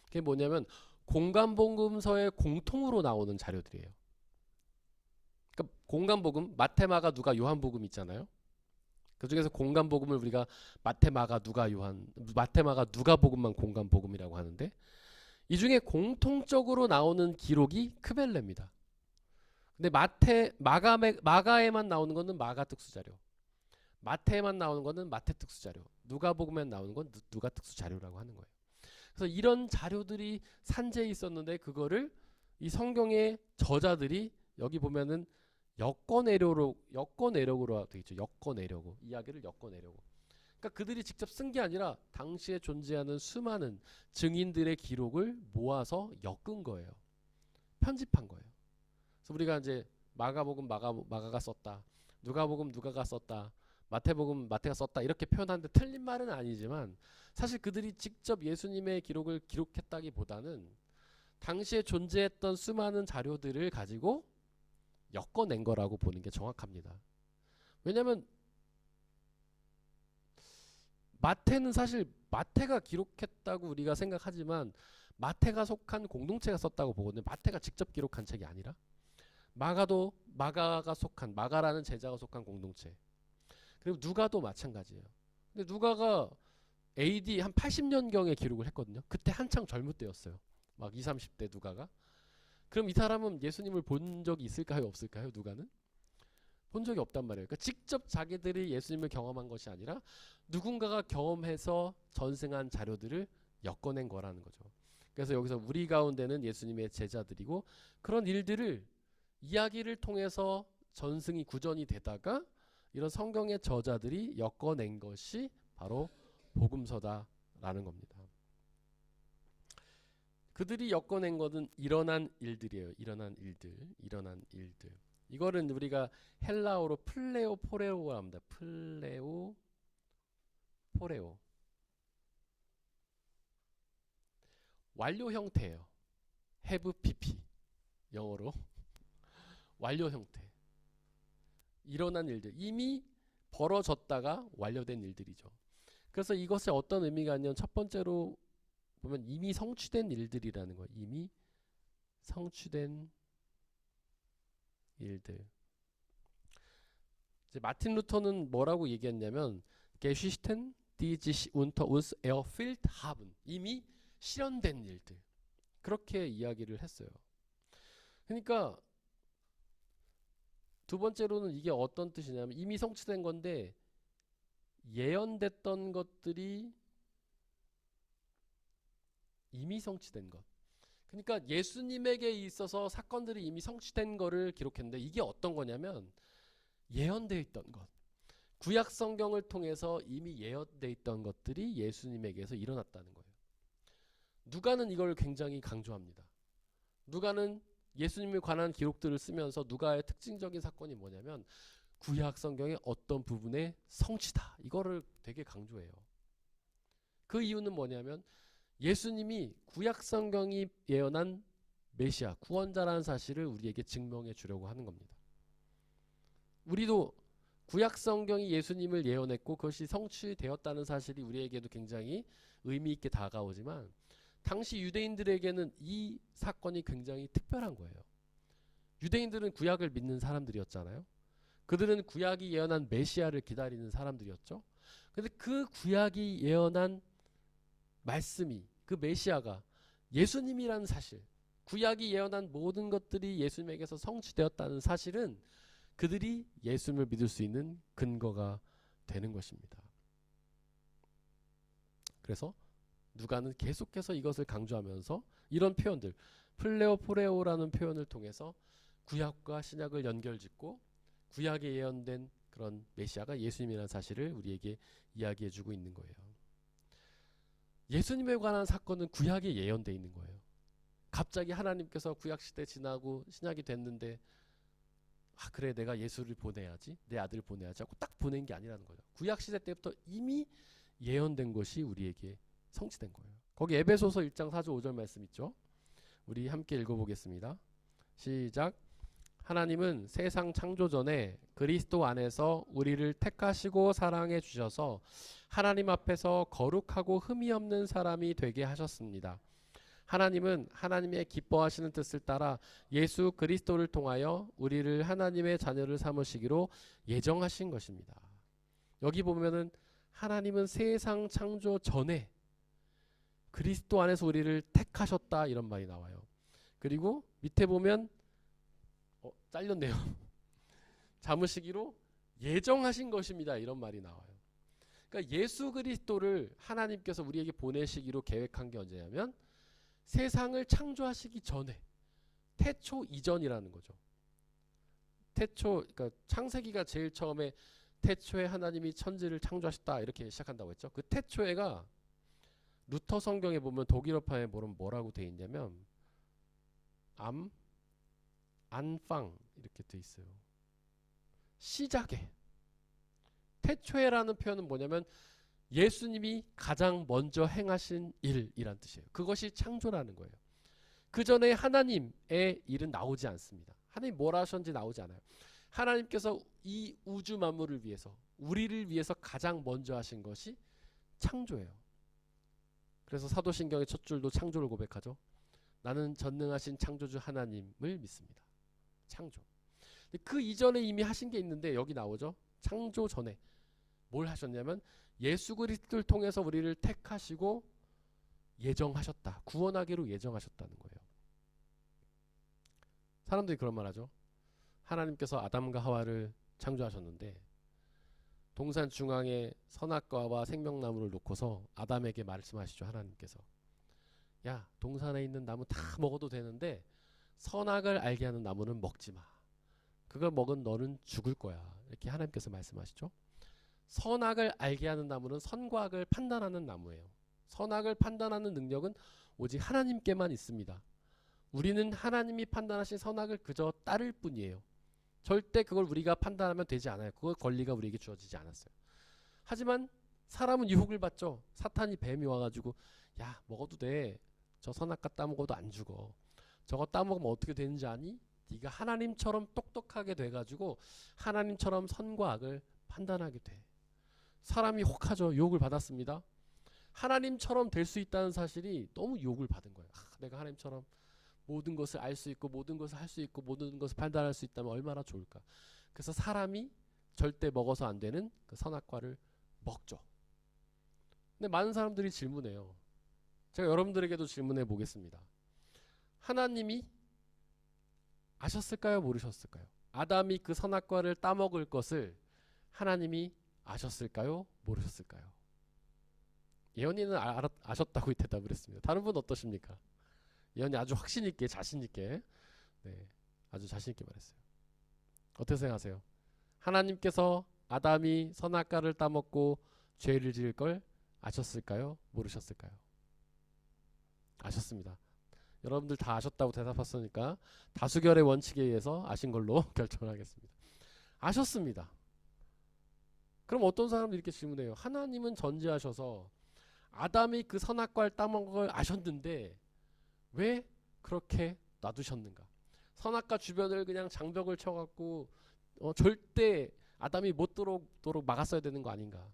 그게 뭐냐면 공간복음서의 공통으로 나오는 자료들이에요. 그러니까 공간복음 마태, 마가, 누가, 요한복음 있잖아요. 그 중에서 공간복음을 우리가 마태, 마가, 누가, 요한, 마태, 마가, 누가복음만 공간복음이라고 하는데 이 중에 공통적으로 나오는 기록이 크벨레입니다. 근데 마가에만 나오는 거는 마가 특수자료, 마태에만 나오는 거는 마태 특수자료, 누가복음에 나오는 건 누가 특수자료라고 하는 거예요. 그래서 이런 자료들이 산재해 있었는데 그거를 이 성경의 저자들이 여기 보면은 여권내력으로 되어 있죠. 여권내려고 이야기를 여권내려고. 그러니까 그들이 직접 쓴 게 아니라 당시에 존재하는 수많은 증인들의 기록을 모아서 엮은 거예요. 편집한 거예요. 그래서 우리가 이제 마가복음 마가가 썼다, 누가복음 누가가 썼다, 마태복음 마태가 썼다 이렇게 표현하는데 틀린 말은 아니지만 사실 그들이 직접 예수님의 기록을 기록했다기보다는 당시에 존재했던 수많은 자료들을 가지고 엮어낸 거라고 보는 게 정확합니다. 왜냐하면 마태는 사실 마태가 기록했다고 우리가 생각하지만 마태가 속한 공동체가 썼다고 보거든요. 마태가 직접 기록한 책이 아니라 마가도 마가가 속한 마가라는 제자가 속한 공동체. 그리고 누가도 마찬가지예요. 근데 누가가 AD 한 80년경에 기록을 했거든요. 그때 한창 젊을 때였어요. 막 20, 30대 누가가. 그럼 이 사람은 예수님을 본 적이 있을까요? 없을까요? 누가는? 본 적이 없단 말이에요. 그러니까 직접 자기들이 예수님을 경험한 것이 아니라 누군가가 경험해서 전승한 자료들을 엮어낸 거라는 거죠. 그래서 여기서 우리 가운데는 예수님의 제자들이고 그런 일들을 이야기를 통해서 전승이 구전이 되다가 이런 성경의 저자들이 엮어낸 것이 바로 복음서다라는 겁니다. 그들이 엮어낸 것은 일어난 일들이에요. 일어난 일들. 이거는 우리가 헬라어로 플레오 포레오가 합니다. 플레오 포레오. 완료 형태예요. have pp. 영어로 완료 형태. 일어난 일들. 이미 벌어졌다가 완료된 일들이죠. 그래서 이것이 어떤 의미가 있냐면 첫 번째로 보면 이미 성취된 일들이라는 거예요. 이미 성취된 일들. 이제 마틴 루터는 뭐라고 얘기했냐면 Geschichten, die sich unter uns erfüllt haben. 이미 실현된 일들. 그렇게 이야기를 했어요. 그러니까 두 번째로는 이게 어떤 뜻이냐면 이미 성취된 건데 예언됐던 것들이 이미 성취된 것. 그러니까 예수님에게 있어서 사건들이 이미 성취된 거를 기록했는데 이게 어떤 거냐면 예언되어 있던 것. 구약 성경을 통해서 이미 예언되어 있던 것들이 예수님에게서 일어났다는 거예요. 누가는 이걸 굉장히 강조합니다. 누가는 예수님에 관한 기록들을 쓰면서 누가의 특징적인 사건이 뭐냐면 구약 성경의 어떤 부분의 성취다. 이거를 되게 강조해요. 그 이유는 뭐냐면 예수님이 구약 성경이 예언한 메시아, 구원자라는 사실을 우리에게 증명해 주려고 하는 겁니다. 우리도 구약 성경이 예수님을 예언했고 그것이 성취되었다는 사실이 우리에게도 굉장히 의미 있게 다가오지만 당시 유대인들에게는 이 사건이 굉장히 특별한 거예요. 유대인들은 구약을 믿는 사람들이었잖아요. 그들은 구약이 예언한 메시아를 기다리는 사람들이었죠. 근데 그 구약이 예언한 말씀이, 그 메시아가 예수님이라는 사실, 구약이 예언한 모든 것들이 예수님에게서 성취되었다는 사실은 그들이 예수님을 믿을 수 있는 근거가 되는 것입니다. 그래서 누가는 계속해서 이것을 강조하면서 이런 표현들, 플레오 포레오라는 표현을 통해서 구약과 신약을 연결짓고 구약에 예언된 그런 메시아가 예수님이라는 사실을 우리에게 이야기해주고 있는 거예요. 예수님에 관한 사건은 구약에 예언되어 있는 거예요. 갑자기 하나님께서 구약 시대 지나고 신약이 됐는데 그래 내가 예수를 보내야지, 내 아들을 보내야지 하고 딱 보낸 게 아니라는 거죠. 구약 시대 때부터 이미 예언된 것이 우리에게 성취된 거예요. 거기 에베소서 1장 4절 5절 말씀 있죠. 우리 함께 읽어보겠습니다. 시작. 하나님은 세상 창조 전에 그리스도 안에서 우리를 택하시고 사랑해 주셔서 하나님 앞에서 거룩하고 흠이 없는 사람이 되게 하셨습니다. 하나님은 하나님의 기뻐하시는 뜻을 따라 예수 그리스도를 통하여 우리를 하나님의 자녀를 삼으시기로 예정하신 것입니다. 여기 보면은 하나님은 세상 창조 전에 그리스도 안에서 우리를 택하셨다 이런 말이 나와요. 그리고 밑에 보면 잘렸네요. 잠으시기로 예정하신 것입니다. 이런 말이 나와요. 그러니까 예수 그리스도를 하나님께서 우리에게 보내시기로 계획한 게 언제냐면 세상을 창조하시기 전에, 태초 이전이라는 거죠. 태초, 그러니까 창세기가 제일 처음에 태초에 하나님이 천지를 창조하셨다 이렇게 시작한다고 했죠. 그 태초에가 루터 성경에 보면 독일어판에 보면 뭐라고 돼 있냐면 안팡 이렇게 돼 있어요. 시작에. 태초에라는 표현은 뭐냐면 예수님이 가장 먼저 행하신 일이란 뜻이에요. 그것이 창조라는 거예요. 그 전에 하나님의 일은 나오지 않습니다. 하나님 뭘 하셨는지 나오지 않아요. 하나님께서 이 우주 만물을 위해서, 우리를 위해서 가장 먼저 하신 것이 창조예요. 그래서 사도신경의 첫 줄도 창조를 고백하죠. 나는 전능하신 창조주 하나님을 믿습니다. 창조. 그 이전에 이미 하신 게 있는데 여기 나오죠. 창조 전에 뭘 하셨냐면 예수 그리스도를 통해서 우리를 택하시고 예정하셨다. 구원하기로 예정하셨다는 거예요. 사람들이 그런 말 하죠. 하나님께서 아담과 하와를 창조하셨는데 동산 중앙에 선악과와 생명나무를 놓고서 아담에게 말씀하시죠. 하나님께서 야, 동산에 있는 나무 다 먹어도 되는데 선악을 알게 하는 나무는 먹지 마. 그걸 먹은 너는 죽을 거야. 이렇게 하나님께서 말씀하시죠. 선악을 알게 하는 나무는 선과 악을 판단하는 나무예요. 선악을 판단하는 능력은 오직 하나님께만 있습니다. 우리는 하나님이 판단하신 선악을 그저 따를 뿐이에요. 절대 그걸 우리가 판단하면 되지 않아요. 그걸 권리가 우리에게 주어지지 않았어요. 하지만 사람은 유혹을 받죠. 사탄이 뱀이 와가지고 야, 먹어도 돼. 저 선악과 따먹어도 안 죽어. 저거 따먹으면 어떻게 되는지 아니? 네가 하나님처럼 똑똑하게 돼가지고 하나님처럼 선과 악을 판단하게 돼. 사람이 혹하죠. 유혹을 받았습니다. 하나님처럼 될 수 있다는 사실이 너무 유혹을 받은 거예요. 내가 하나님처럼 모든 것을 알 수 있고 모든 것을 할 수 있고 모든 것을 판단할 수 있다면 얼마나 좋을까. 그래서 사람이 절대 먹어서 안 되는 그 선악과를 먹죠. 근데 많은 사람들이 질문해요. 제가 여러분들에게도 질문해 보겠습니다. 하나님이 아셨을까요? 모르셨을까요? 아담이 그 선악과를 따먹을 것을 하나님이 아셨을까요? 모르셨을까요? 예언이는 아셨다고 대답을 했습니다. 다른 분 어떠십니까? 예언이 아주 확신 있게 자신 있게 아주 자신 있게 말했어요. 어떻게 생각하세요? 하나님께서 아담이 선악과를 따먹고 죄를 지을 걸 아셨을까요? 모르셨을까요? 아셨습니다. 여러분들 다 아셨다고 대답했으니까 다수결의 원칙에 의해서 아신 걸로 결정하겠습니다. 아셨습니다. 그럼 어떤 사람들이 이렇게 질문해요. 하나님은 전지하셔서 아담이 그 선악과를 따먹은 걸 아셨는데 왜 그렇게 놔두셨는가? 선악과 주변을 그냥 장벽을 쳐갖고 절대 아담이 못 들어오도록 막았어야 되는 거 아닌가?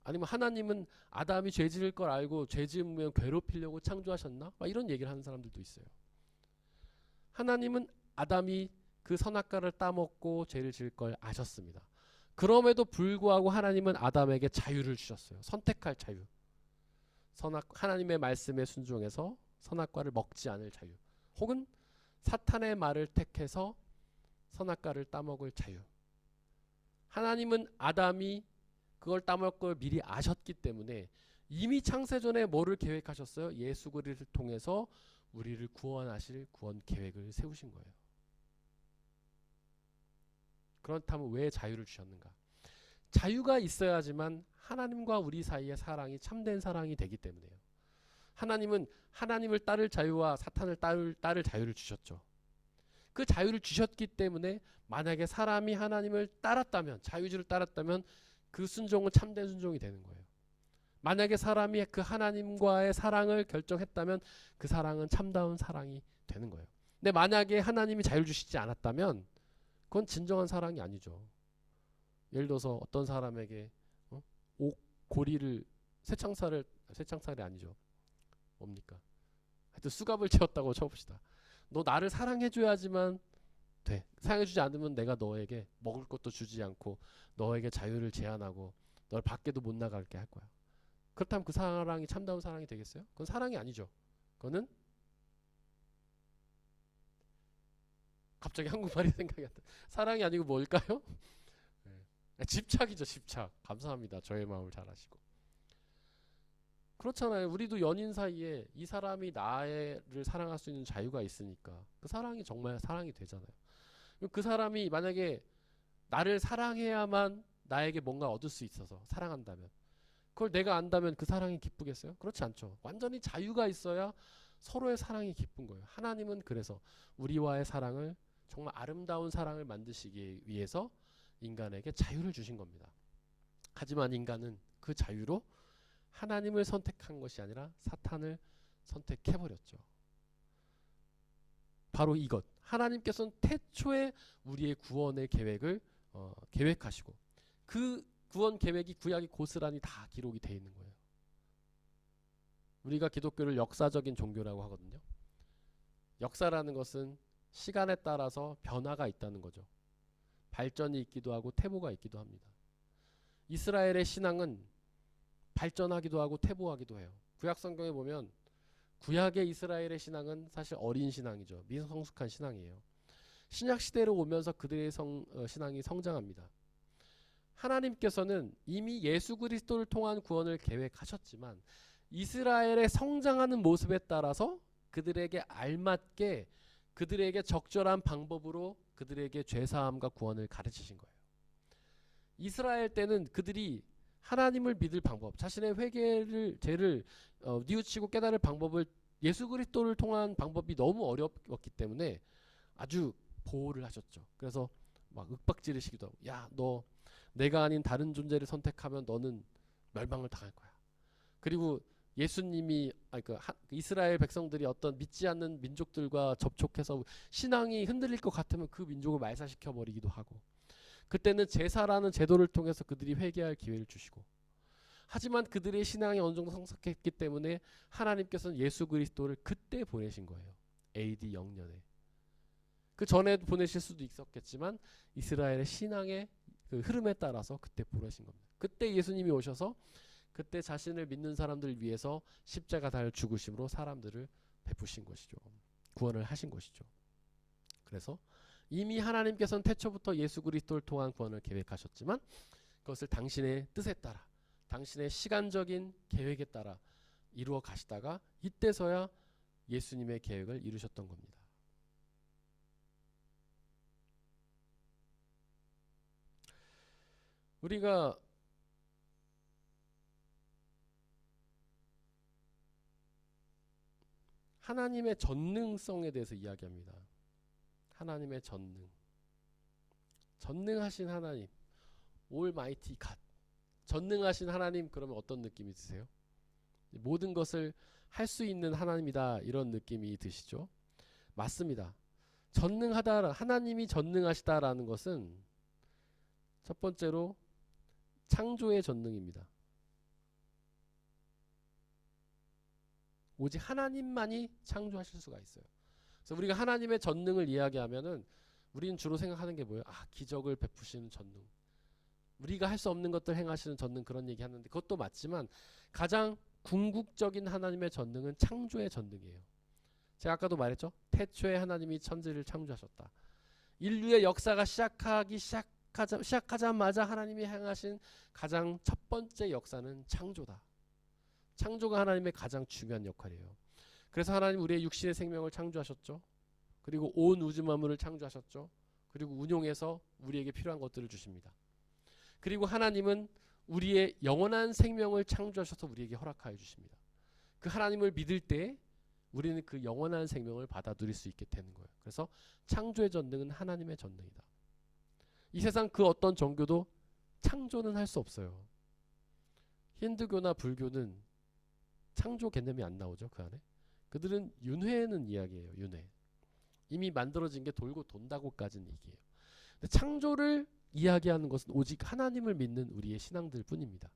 아니면 하나님은 아담이 죄 지을 걸 알고 죄 지으면 괴롭히려고 창조하셨나? 막 이런 얘기를 하는 사람들도 있어요. 하나님은 아담이 그 선악과를 따먹고 죄를 지을 걸 아셨습니다. 그럼에도 불구하고 하나님은 아담에게 자유를 주셨어요. 선택할 자유. 하나님의 말씀에 순종해서 선악과를 먹지 않을 자유. 혹은 사탄의 말을 택해서 선악과를 따먹을 자유. 하나님은 아담이 그걸 따먹을 걸 미리 아셨기 때문에 이미 창세전에 뭐를 계획하셨어요? 예수 그리스도를 통해서 우리를 구원하실 구원 계획을 세우신 거예요. 그렇다면 왜 자유를 주셨는가? 자유가 있어야지만 하나님과 우리 사이의 사랑이 참된 사랑이 되기 때문에요. 하나님은 하나님을 따를 자유와 사탄을 따를 자유를 주셨죠. 그 자유를 주셨기 때문에 만약에 사람이 하나님을 따랐다면, 자유주를 따랐다면 그 순종은 참된 순종이 되는 거예요. 만약에 사람이 그 하나님과의 사랑을 결정했다면 그 사랑은 참다운 사랑이 되는 거예요. 근데 만약에 하나님이 자유를 주시지 않았다면 그건 진정한 사랑이 아니죠. 예를 들어서 어떤 사람에게 고리를 쇠창살이 아니죠. 뭡니까? 하여튼 수갑을 채웠다고 쳐봅시다. 너 나를 사랑해줘야지만 돼. 사랑해주지 않으면 내가 너에게 먹을 것도 주지 않고 너에게 자유를 제한하고 널 밖에도 못 나가게 할 거야. 그렇다면 그 사랑이 참다운 사랑이 되겠어요? 그건 사랑이 아니죠. 그거는 갑자기 한국말이 생각이 안 나. 사랑이 아니고 뭘까요? 네. 집착이죠. 집착. 감사합니다. 저의 마음을 잘 아시고. 그렇잖아요. 우리도 연인 사이에 이 사람이 나를 사랑할 수 있는 자유가 있으니까 그 사랑이 정말 사랑이 되잖아요. 그 사람이 만약에 나를 사랑해야만 나에게 뭔가 얻을 수 있어서 사랑한다면 그걸 내가 안다면 그 사랑이 기쁘겠어요? 그렇지 않죠. 완전히 자유가 있어야 서로의 사랑이 기쁜 거예요. 하나님은 그래서 우리와의 사랑을 정말 아름다운 사랑을 만드시기 위해서 인간에게 자유를 주신 겁니다. 하지만 인간은 그 자유로 하나님을 선택한 것이 아니라 사탄을 선택해버렸죠. 바로 이것. 하나님께서는 태초에 우리의 구원의 계획을 계획하시고 그 구원 계획이 구약이 고스란히 다 기록이 되어 있는 거예요. 우리가 기독교를 역사적인 종교라고 하거든요. 역사라는 것은 시간에 따라서 변화가 있다는 거죠. 발전이 있기도 하고 퇴보가 있기도 합니다. 이스라엘의 신앙은 발전하기도 하고 퇴보하기도 해요. 구약 성경에 보면 구약의 이스라엘의 신앙은 사실 어린 신앙이죠. 미성숙한 신앙이에요. 신약 시대로 오면서 그들의 신앙이 성장합니다. 하나님께서는 이미 예수 그리스도를 통한 구원을 계획하셨지만 이스라엘의 성장하는 모습에 따라서 그들에게 알맞게 그들에게 적절한 방법으로 그들에게 죄사함과 구원을 가르치신 거예요. 이스라엘 때는 그들이 하나님을 믿을 방법, 자신의 죄를 뉘우치고 깨달을 방법을 예수 그리스도를 통한 방법이 너무 어렵었기 때문에 아주 보호를 하셨죠. 그래서 막 윽박지르시기도 하고, 야, 너 내가 아닌 다른 존재를 선택하면 너는 멸망을 당할 거야. 그리고 예수님이 이스라엘 백성들이 어떤 믿지 않는 민족들과 접촉해서 신앙이 흔들릴 것 같으면 그 민족을 말살시켜 버리기도 하고, 그때는 제사라는 제도를 통해서 그들이 회개할 기회를 주시고, 하지만 그들의 신앙이 어느 정도 성숙했기 때문에 하나님께서는 예수 그리스도를 그때 보내신 거예요. AD 0년에. 그 전에도 보내실 수도 있었겠지만 이스라엘의 신앙의 그 흐름에 따라서 그때 보내신 겁니다. 그때 예수님이 오셔서 그때 자신을 믿는 사람들을 위해서 십자가 달 죽으심으로 사람들을 베푸신 것이죠. 구원을 하신 것이죠. 그래서 이미 하나님께서는 태초부터 예수 그리스도를 통한 구원을 계획하셨지만 그것을 당신의 뜻에 따라 당신의 시간적인 계획에 따라 이루어 가시다가 이때서야 예수님의 계획을 이루셨던 겁니다. 우리가 하나님의 전능성에 대해서 이야기합니다. 하나님의 전능. 전능하신 하나님, 올마이티 갓. 전능하신 하나님 그러면 어떤 느낌이 드세요? 모든 것을 할 수 있는 하나님이다 이런 느낌이 드시죠? 맞습니다. 전능하다, 하나님이 전능하시다라는 것은 첫 번째로 창조의 전능입니다. 오직 하나님만이 창조하실 수가 있어요. 그래서 우리가 하나님의 전능을 이야기하면은 우리는 주로 생각하는 게 뭐예요? 아, 기적을 베푸시는 전능. 우리가 할 수 없는 것들 행하시는 전능, 그런 얘기 하는데 그것도 맞지만 가장 궁극적인 하나님의 전능은 창조의 전능이에요. 제가 아까도 말했죠. 태초에 하나님이 천지를 창조하셨다. 인류의 역사가 시작하자마자 하나님이 행하신 가장 첫 번째 역사는 창조다. 창조가 하나님의 가장 중요한 역할이에요. 그래서 하나님 우리의 육신의 생명을 창조하셨죠. 그리고 온 우주 만물을 창조하셨죠. 그리고 운용해서 우리에게 필요한 것들을 주십니다. 그리고 하나님은 우리의 영원한 생명을 창조하셔서 우리에게 허락하여 주십니다. 그 하나님을 믿을 때 우리는 그 영원한 생명을 받아 누릴 수 있게 되는 거예요. 그래서 창조의 전능은 하나님의 전능이다. 이 세상 그 어떤 종교도 창조는 할 수 없어요. 힌두교나 불교는 창조 개념이 안 나오죠. 그 안에 그들은 윤회는 이야기예요. 윤회. 이미 만들어진 게 돌고 돈다고까지는 얘기해요. 근데 창조를 이야기하는 것은 오직 하나님을 믿는 우리의 신앙들 뿐입니다.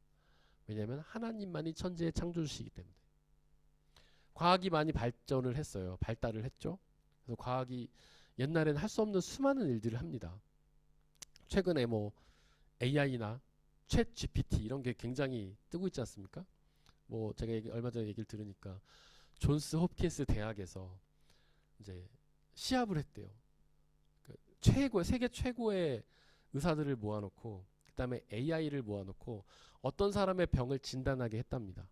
왜냐하면 하나님만이 천지의 창조주시기 때문에. 과학이 많이 발전을 했어요. 발달을 했죠. 그래서 과학이 옛날에는 할 수 없는 수많은 일들을 합니다. 최근에 뭐 AI나 챗 GPT 이런 게 굉장히 뜨고 있지 않습니까? 뭐 제가 얼마 전에 얘기를 들으니까 존스 홉킨스 대학에서 이제 시합을 했대요. 세계 최고의 의사들을 모아놓고 그다음에 AI를 모아놓고 어떤 사람의 병을 진단하게 했답니다.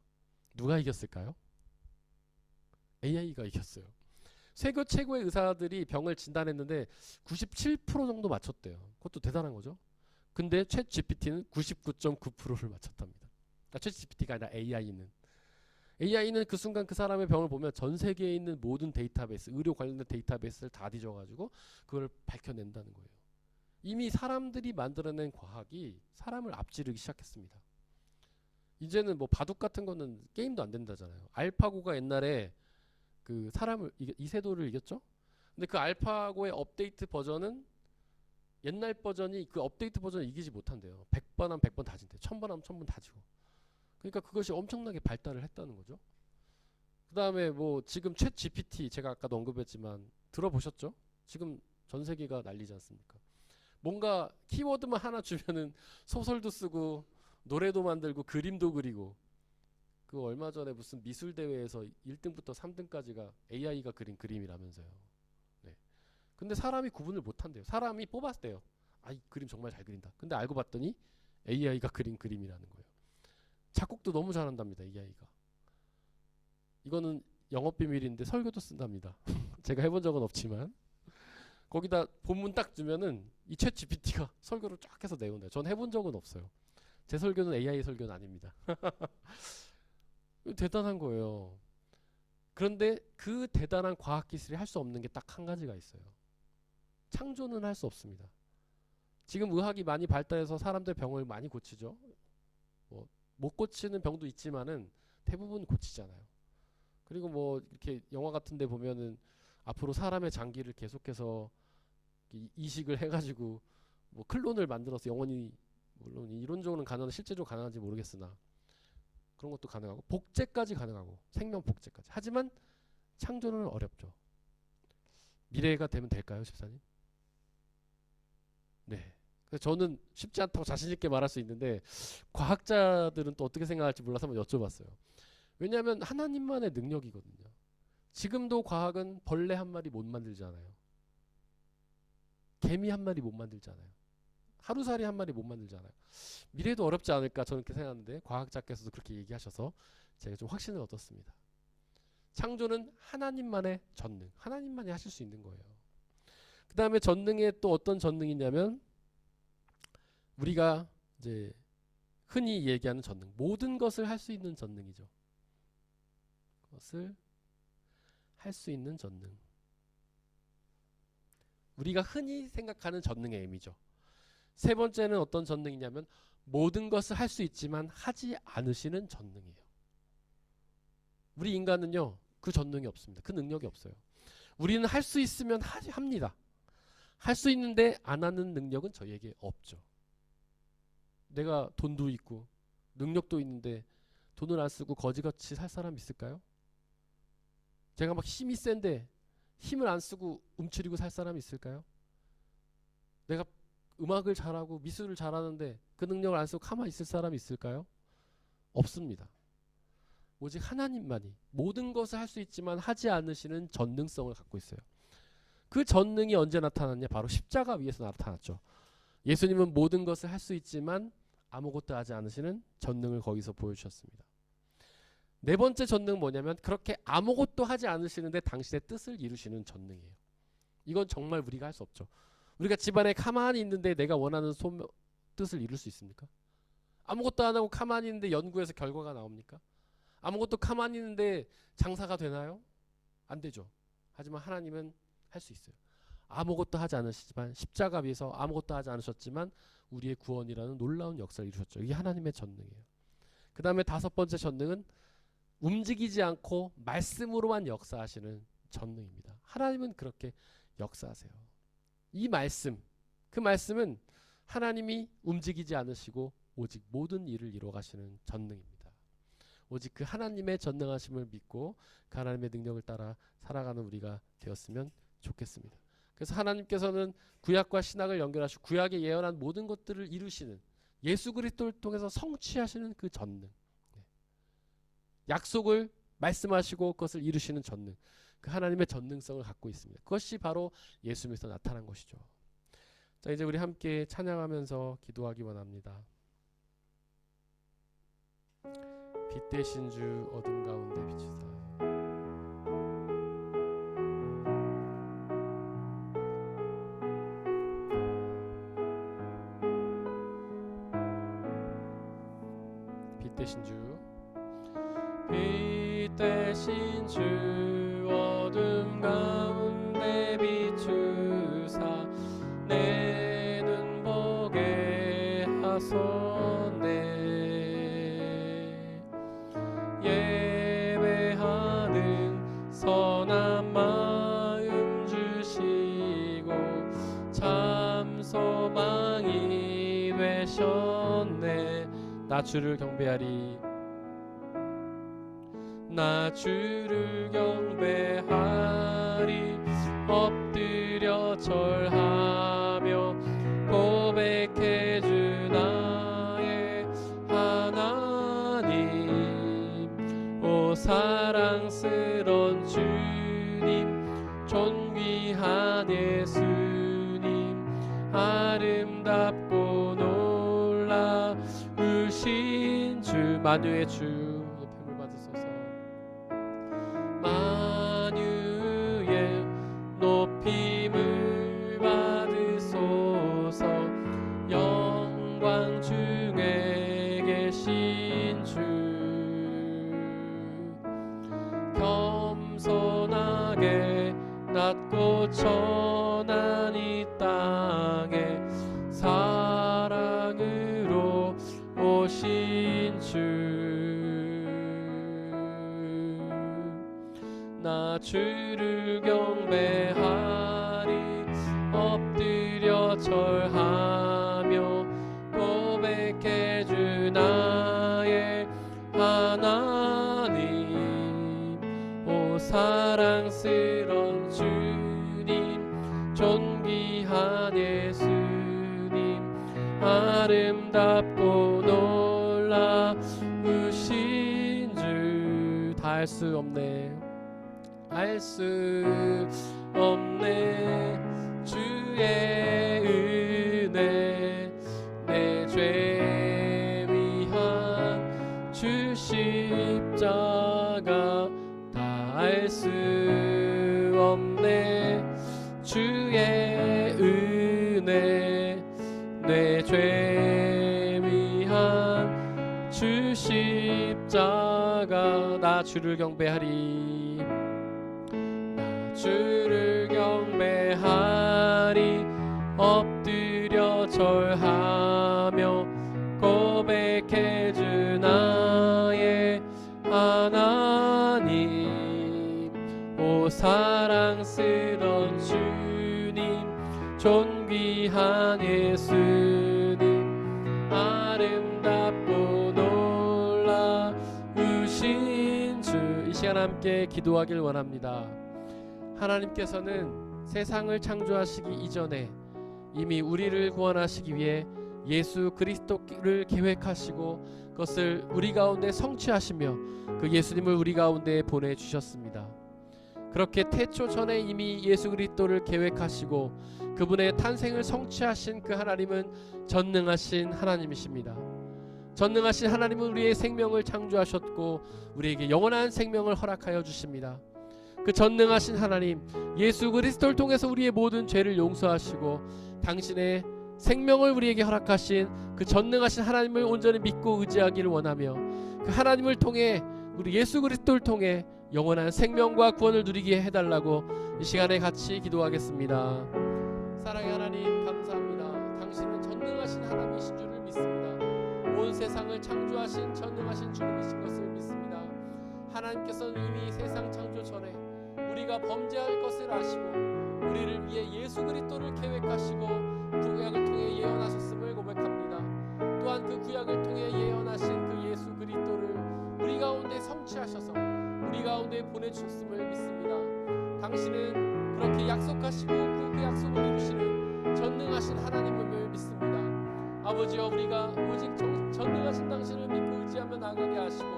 누가 이겼을까요? AI가 이겼어요. 세계 최고의 의사들이 병을 진단했는데 97% 정도 맞췄대요. 그것도 대단한 거죠. 근데 챗 GPT는 99.9%를 맞췄답니다. 그러니까 챗 GPT가 아니라 AI는 그 순간 그 사람의 병을 보면 전 세계에 있는 모든 데이터베이스, 의료 관련된 데이터베이스를 다 뒤져가지고 그걸 밝혀낸다는 거예요. 이미 사람들이 만들어낸 과학이 사람을 앞지르기 시작했습니다. 이제는 뭐 바둑 같은 거는 게임도 안 된다잖아요. 알파고가 옛날에 그 사람을 이세돌을 이겼죠? 근데 그 알파고의 업데이트 버전은 옛날 버전이 그 업데이트 버전을 이기지 못한대요. 100번 하면 100번 다 진대. 1000번 하면 1000번 다 지고. 그러니까 그것이 엄청나게 발달을 했다는 거죠. 그 다음에 뭐 지금 챗 GPT 제가 아까도 언급했지만 들어보셨죠? 지금 전 세계가 난리지 않습니까? 뭔가 키워드만 하나 주면은 소설도 쓰고 노래도 만들고 그림도 그리고 그 얼마 전에 무슨 미술 대회에서 1등부터 3등까지가 AI가 그린 그림이라면서요. 네. 근데 사람이 구분을 못 한대요. 사람이 뽑았대요. 아, 이 그림 정말 잘 그린다. 근데 알고 봤더니 AI가 그린 그림이라는 거예요. 작곡도 너무 잘한답니다. AI가. 이거는 영업 비밀인데 설교도 쓴답니다. 제가 해본 적은 없지만 거기다 본문 딱 주면은 이 챗 GPT가 설교를 쫙 해서 내온대요. 전 해본 적은 없어요. 제 설교는 AI 설교는 아닙니다. 대단한 거예요. 그런데 그 대단한 과학 기술이 할 수 없는 게 딱 한 가지가 있어요. 창조는 할 수 없습니다. 지금 의학이 많이 발달해서 사람들 병을 많이 고치죠. 뭐 못 고치는 병도 있지만은 대부분 고치잖아요. 그리고 뭐 이렇게 영화 같은 데 보면은 앞으로 사람의 장기를 계속해서 이식을 해가지고 뭐 클론을 만들어서 영원히, 물론 이론적으로는 가능한데 실제적으로 가능한지 모르겠으나 그런 것도 가능하고 복제까지 가능하고 생명 복제까지. 하지만 창조는 어렵죠. 미래가 되면 될까요, 집사님? 네. 그래서 저는 쉽지 않다고 자신 있게 말할 수 있는데 과학자들은 또 어떻게 생각할지 몰라서 한번 여쭤봤어요. 왜냐하면 하나님만의 능력이거든요. 지금도 과학은 벌레 한 마리 못 만들잖아요. 개미 한 마리 못 만들잖아요. 하루살이 한 마리 못 만들잖아요. 미래도 어렵지 않을까 저는 그렇게 생각하는데 과학자께서도 그렇게 얘기하셔서 제가 좀 확신을 얻었습니다. 창조는 하나님만의 전능, 하나님만이 하실 수 있는 거예요. 그 다음에 전능에 또 어떤 전능이냐면 우리가 이제 흔히 얘기하는 전능, 모든 것을 할 수 있는 전능이죠. 그것을 할 수 있는 전능. 우리가 흔히 생각하는 전능의 의미죠. 세 번째는 어떤 전능이냐면 모든 것을 할 수 있지만 하지 않으시는 전능이에요. 우리 인간은요, 그 전능이 없습니다. 그 능력이 없어요. 우리는 할 수 있으면 합니다. 할 수 있는데 안 하는 능력은 저희에게 없죠. 내가 돈도 있고 능력도 있는데 돈을 안 쓰고 거지같이 살 사람 있을까요? 제가 막 힘이 센데 힘을 안 쓰고 움츠리고 살 사람 있을까요? 내가 음악을 잘하고 미술을 잘하는데 그 능력을 안 쓰고 가만히 있을 사람이 있을까요? 없습니다. 오직 하나님만이 모든 것을 할 수 있지만 하지 않으시는 전능성을 갖고 있어요. 그 전능이 언제 나타났냐? 바로 십자가 위에서 나타났죠. 예수님은 모든 것을 할 수 있지만 아무것도 하지 않으시는 전능을 거기서 보여주셨습니다. 네 번째 전능은 뭐냐면 그렇게 아무것도 하지 않으시는데 당신의 뜻을 이루시는 전능이에요. 이건 정말 우리가 할 수 없죠. 우리가 집안에 가만히 있는데 내가 원하는 뜻을 이룰 수 있습니까? 아무것도 안 하고 가만히 있는데 연구해서 결과가 나옵니까? 아무것도 가만히 있는데 장사가 되나요? 안 되죠. 하지만 하나님은 할 수 있어요. 아무것도 하지 않으시지만 십자가 위에서 아무것도 하지 않으셨지만 우리의 구원이라는 놀라운 역사를 이루셨죠. 이게 하나님의 전능이에요. 그 다음에 다섯 번째 전능은 움직이지 않고 말씀으로만 역사하시는 전능입니다. 하나님은 그렇게 역사하세요. 이 말씀, 그 말씀은 하나님이 움직이지 않으시고 오직 모든 일을 이루어 가시는 전능입니다. 오직 그 하나님의 전능하심을 믿고 그 하나님의 능력을 따라 살아가는 우리가 되었으면 좋겠습니다. 그래서 하나님께서는 구약과 신약을 연결하시고 구약에 예언한 모든 것들을 이루시는 예수 그리스도를 통해서 성취하시는 그 전능, 약속을 말씀하시고 그것을 이루시는 전능, 그 하나님의 전능성을 갖고 있습니다. 그것이 바로 예수님에서 나타난 것이죠. 자, 이제 우리 함께 찬양하면서 기도하기 원합니다. 빛 대신 주 어둠 가운데 비치사. 빛 대신 주, 빛 대신 주 어둠 가운데 비추사 내 눈 보게 하소내. 예배하는 선한 마음 주시고 참 소망이 되셨네. 나 주를 경배하리. 나 주를 경배하리. 엎드려 절하며 고백해 주 나의 하나님. 오 사랑스런 주님, 존귀한 예수님, 아름답고 놀라우신 주, 만유의 주 높임을 받으소서. 만유의 높임을 받으소서. 영광 중에 계신 주, 겸손하게 낮고 천한 이 땅에 사랑으로 오신 주. 나 주를 경배하리. 엎드려 절하며 고백해 주 나의 하나님. 오 사랑스런 주님, 존귀한 예수님, 아름답고 놀라우신 주. 다 할 수 없네, 알 수 없네. 주의 은혜, 내 죄 위한 주 십자가. 다 알 수 없네. 주의 은혜, 내 죄 위한 주 십자가. 나 주를 경배하리. 나 주를 경배하리. 엎드려 절하리. 존귀한 예수님 아름답고 놀라우신 주, 이 시간 함께 기도하길 원합니다. 하나님께서는 세상을 창조하시기 이전에 이미 우리를 구원하시기 위해 예수 그리스도를 계획하시고 그것을 우리 가운데 성취하시며 그 예수님을 우리 가운데 보내주셨습니다. 그렇게 태초 전에 이미 예수 그리스도를 계획하시고 그분의 탄생을 성취하신 그 하나님은 전능하신 하나님이십니다. 전능하신 하나님은 우리의 생명을 창조하셨고 우리에게 영원한 생명을 허락하여 주십니다. 그 전능하신 하나님 예수 그리스도를 통해서 우리의 모든 죄를 용서하시고 당신의 생명을 우리에게 허락하신 그 전능하신 하나님을 온전히 믿고 의지하기를 원하며 그 하나님을 통해 우리 예수 그리스도를 통해 영원한 생명과 구원을 누리게 해달라고 이 시간에 같이 기도하겠습니다. 사랑의 하나님 감사합니다. 당신은 전능하신 하나님이신 줄을 믿습니다. 온 세상을 창조하신 전능하신 주님이신 것을 믿습니다. 하나님께서는 이미 세상 창조 전에 우리가 범죄할 것을 아시고 우리를 위해 예수 그리스도를 계획하시고 구약을 통해 예언하셨음을 고백합니다. 또한 그 구약을 통해 예언하신 그 예수 그리스도를 우리 가운데 성취하셔서 우리 가운데 보내주셨음을 믿습니다. 당신은 그렇게 약속하시고 그 약속을 이루시는 전능하신 하나님을 믿습니다. 아버지여 우리가 오직 전능하신 당신을 믿고 의지하며 나아가게 하시고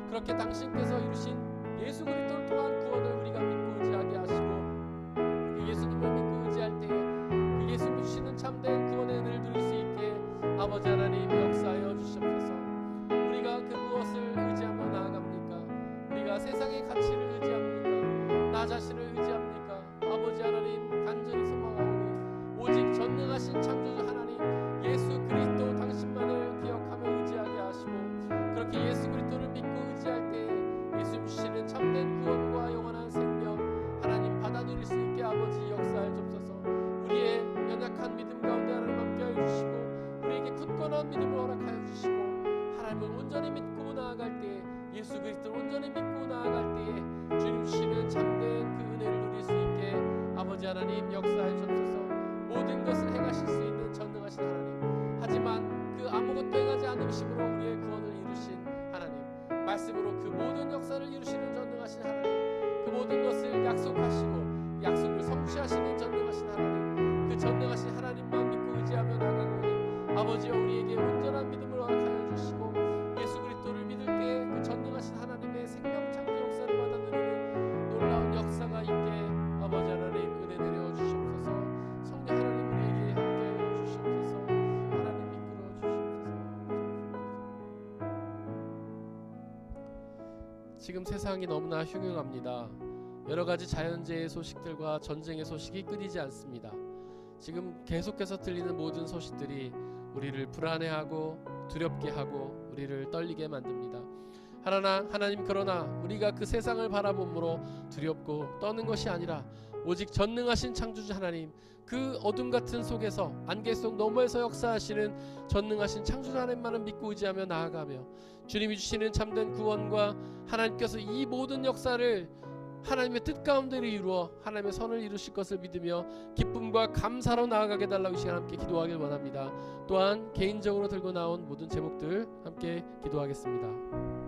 그렇게 당신께서 이루신 예수 그리스도를 통한 구원을 우리가 믿고 의지하게 하시고 그 예수님을 믿고 의지할 때에 그 예수님 주시는 참된 구원의 은혜를 누릴 수 있게 아버지 하나님 역사하여 주시옵소서. 우리가 그 무엇을 의지하며 나아갑니까? 우리가 세상의 가치를 의지합니까? 나 자신을 의지합니까? 아버지 하나님 간절히 소망하오니 오직 전능하신 창조주 하나님 예수 그리스도 당신만을 기억하며 의지하게 하시고 그렇게 예수 그리스도를 믿고 의지할 때에 예수님 주시는 참된 구원과 영원한 생명 하나님 받아 누릴 수 있게 아버지 역사하여 주옵소서. 우리의 연약한 믿음 가운데 하나님 함께하여 주시고 우리에게 굳건한 믿음을 허락하여 주시고 하나님을 온전히 믿고 나아갈 때에 예수 그리스도를 온전히 믿고 나아갈 때에 주님 주시는 참된 그 은혜를 누릴 수 있게 아버지 하나님 역사하여 주옵소서. 모든 것을 행하실 수 있는 전능하신 하나님 하지만 그 아무것도 행하지 않으심으로 우리의 구원을 이루신 하나님 말씀으로 그 모든 역사를 이루시는 전능하신 하나님 그 모든 것을 약속하시고 약속을 성취하시는 전능하신 하나님 그 전능하신 하나님만 믿고 의지하며 나아가오니 아버지여 우리에게 온전한 믿음을 허락하여 주시고 예수 그리스도를 믿을 때 그 전능하신 하나님의 생명 창조 역사를 받아 누리는 놀라운 역사가 있게 아버지 하나님 은혜 내려 주시옵소서. 성령 하나님 우리에게 함께하여 주시옵소서. 하나님 이끌어 주시옵소서. 지금 세상이 너무나 흉흉합니다. 여러 가지 자연재해 소식들과 전쟁의 소식이 끊이지 않습니다. 지금 계속해서 들리는 모든 소식들이 우리를 불안해하고 두렵게 하고 우리를 떨리게 만듭니다. 하나님 그러나 우리가 그 세상을 바라보므로 두렵고 떠는 것이 아니라 오직 전능하신 창조주 하나님 그 어둠 같은 속에서 안개 속 너머에서 역사하시는 전능하신 창조주 하나님만을 믿고 의지하며 나아가며 주님이 주시는 참된 구원과 하나님께서 이 모든 역사를 하나님의 뜻 가운데를 이루어 하나님의 선을 이루실 것을 믿으며 기쁨과 감사로 나아가게 달라고 이 시간 함께 기도하길 원합니다. 또한 개인적으로 들고 나온 모든 제목들 함께 기도하겠습니다.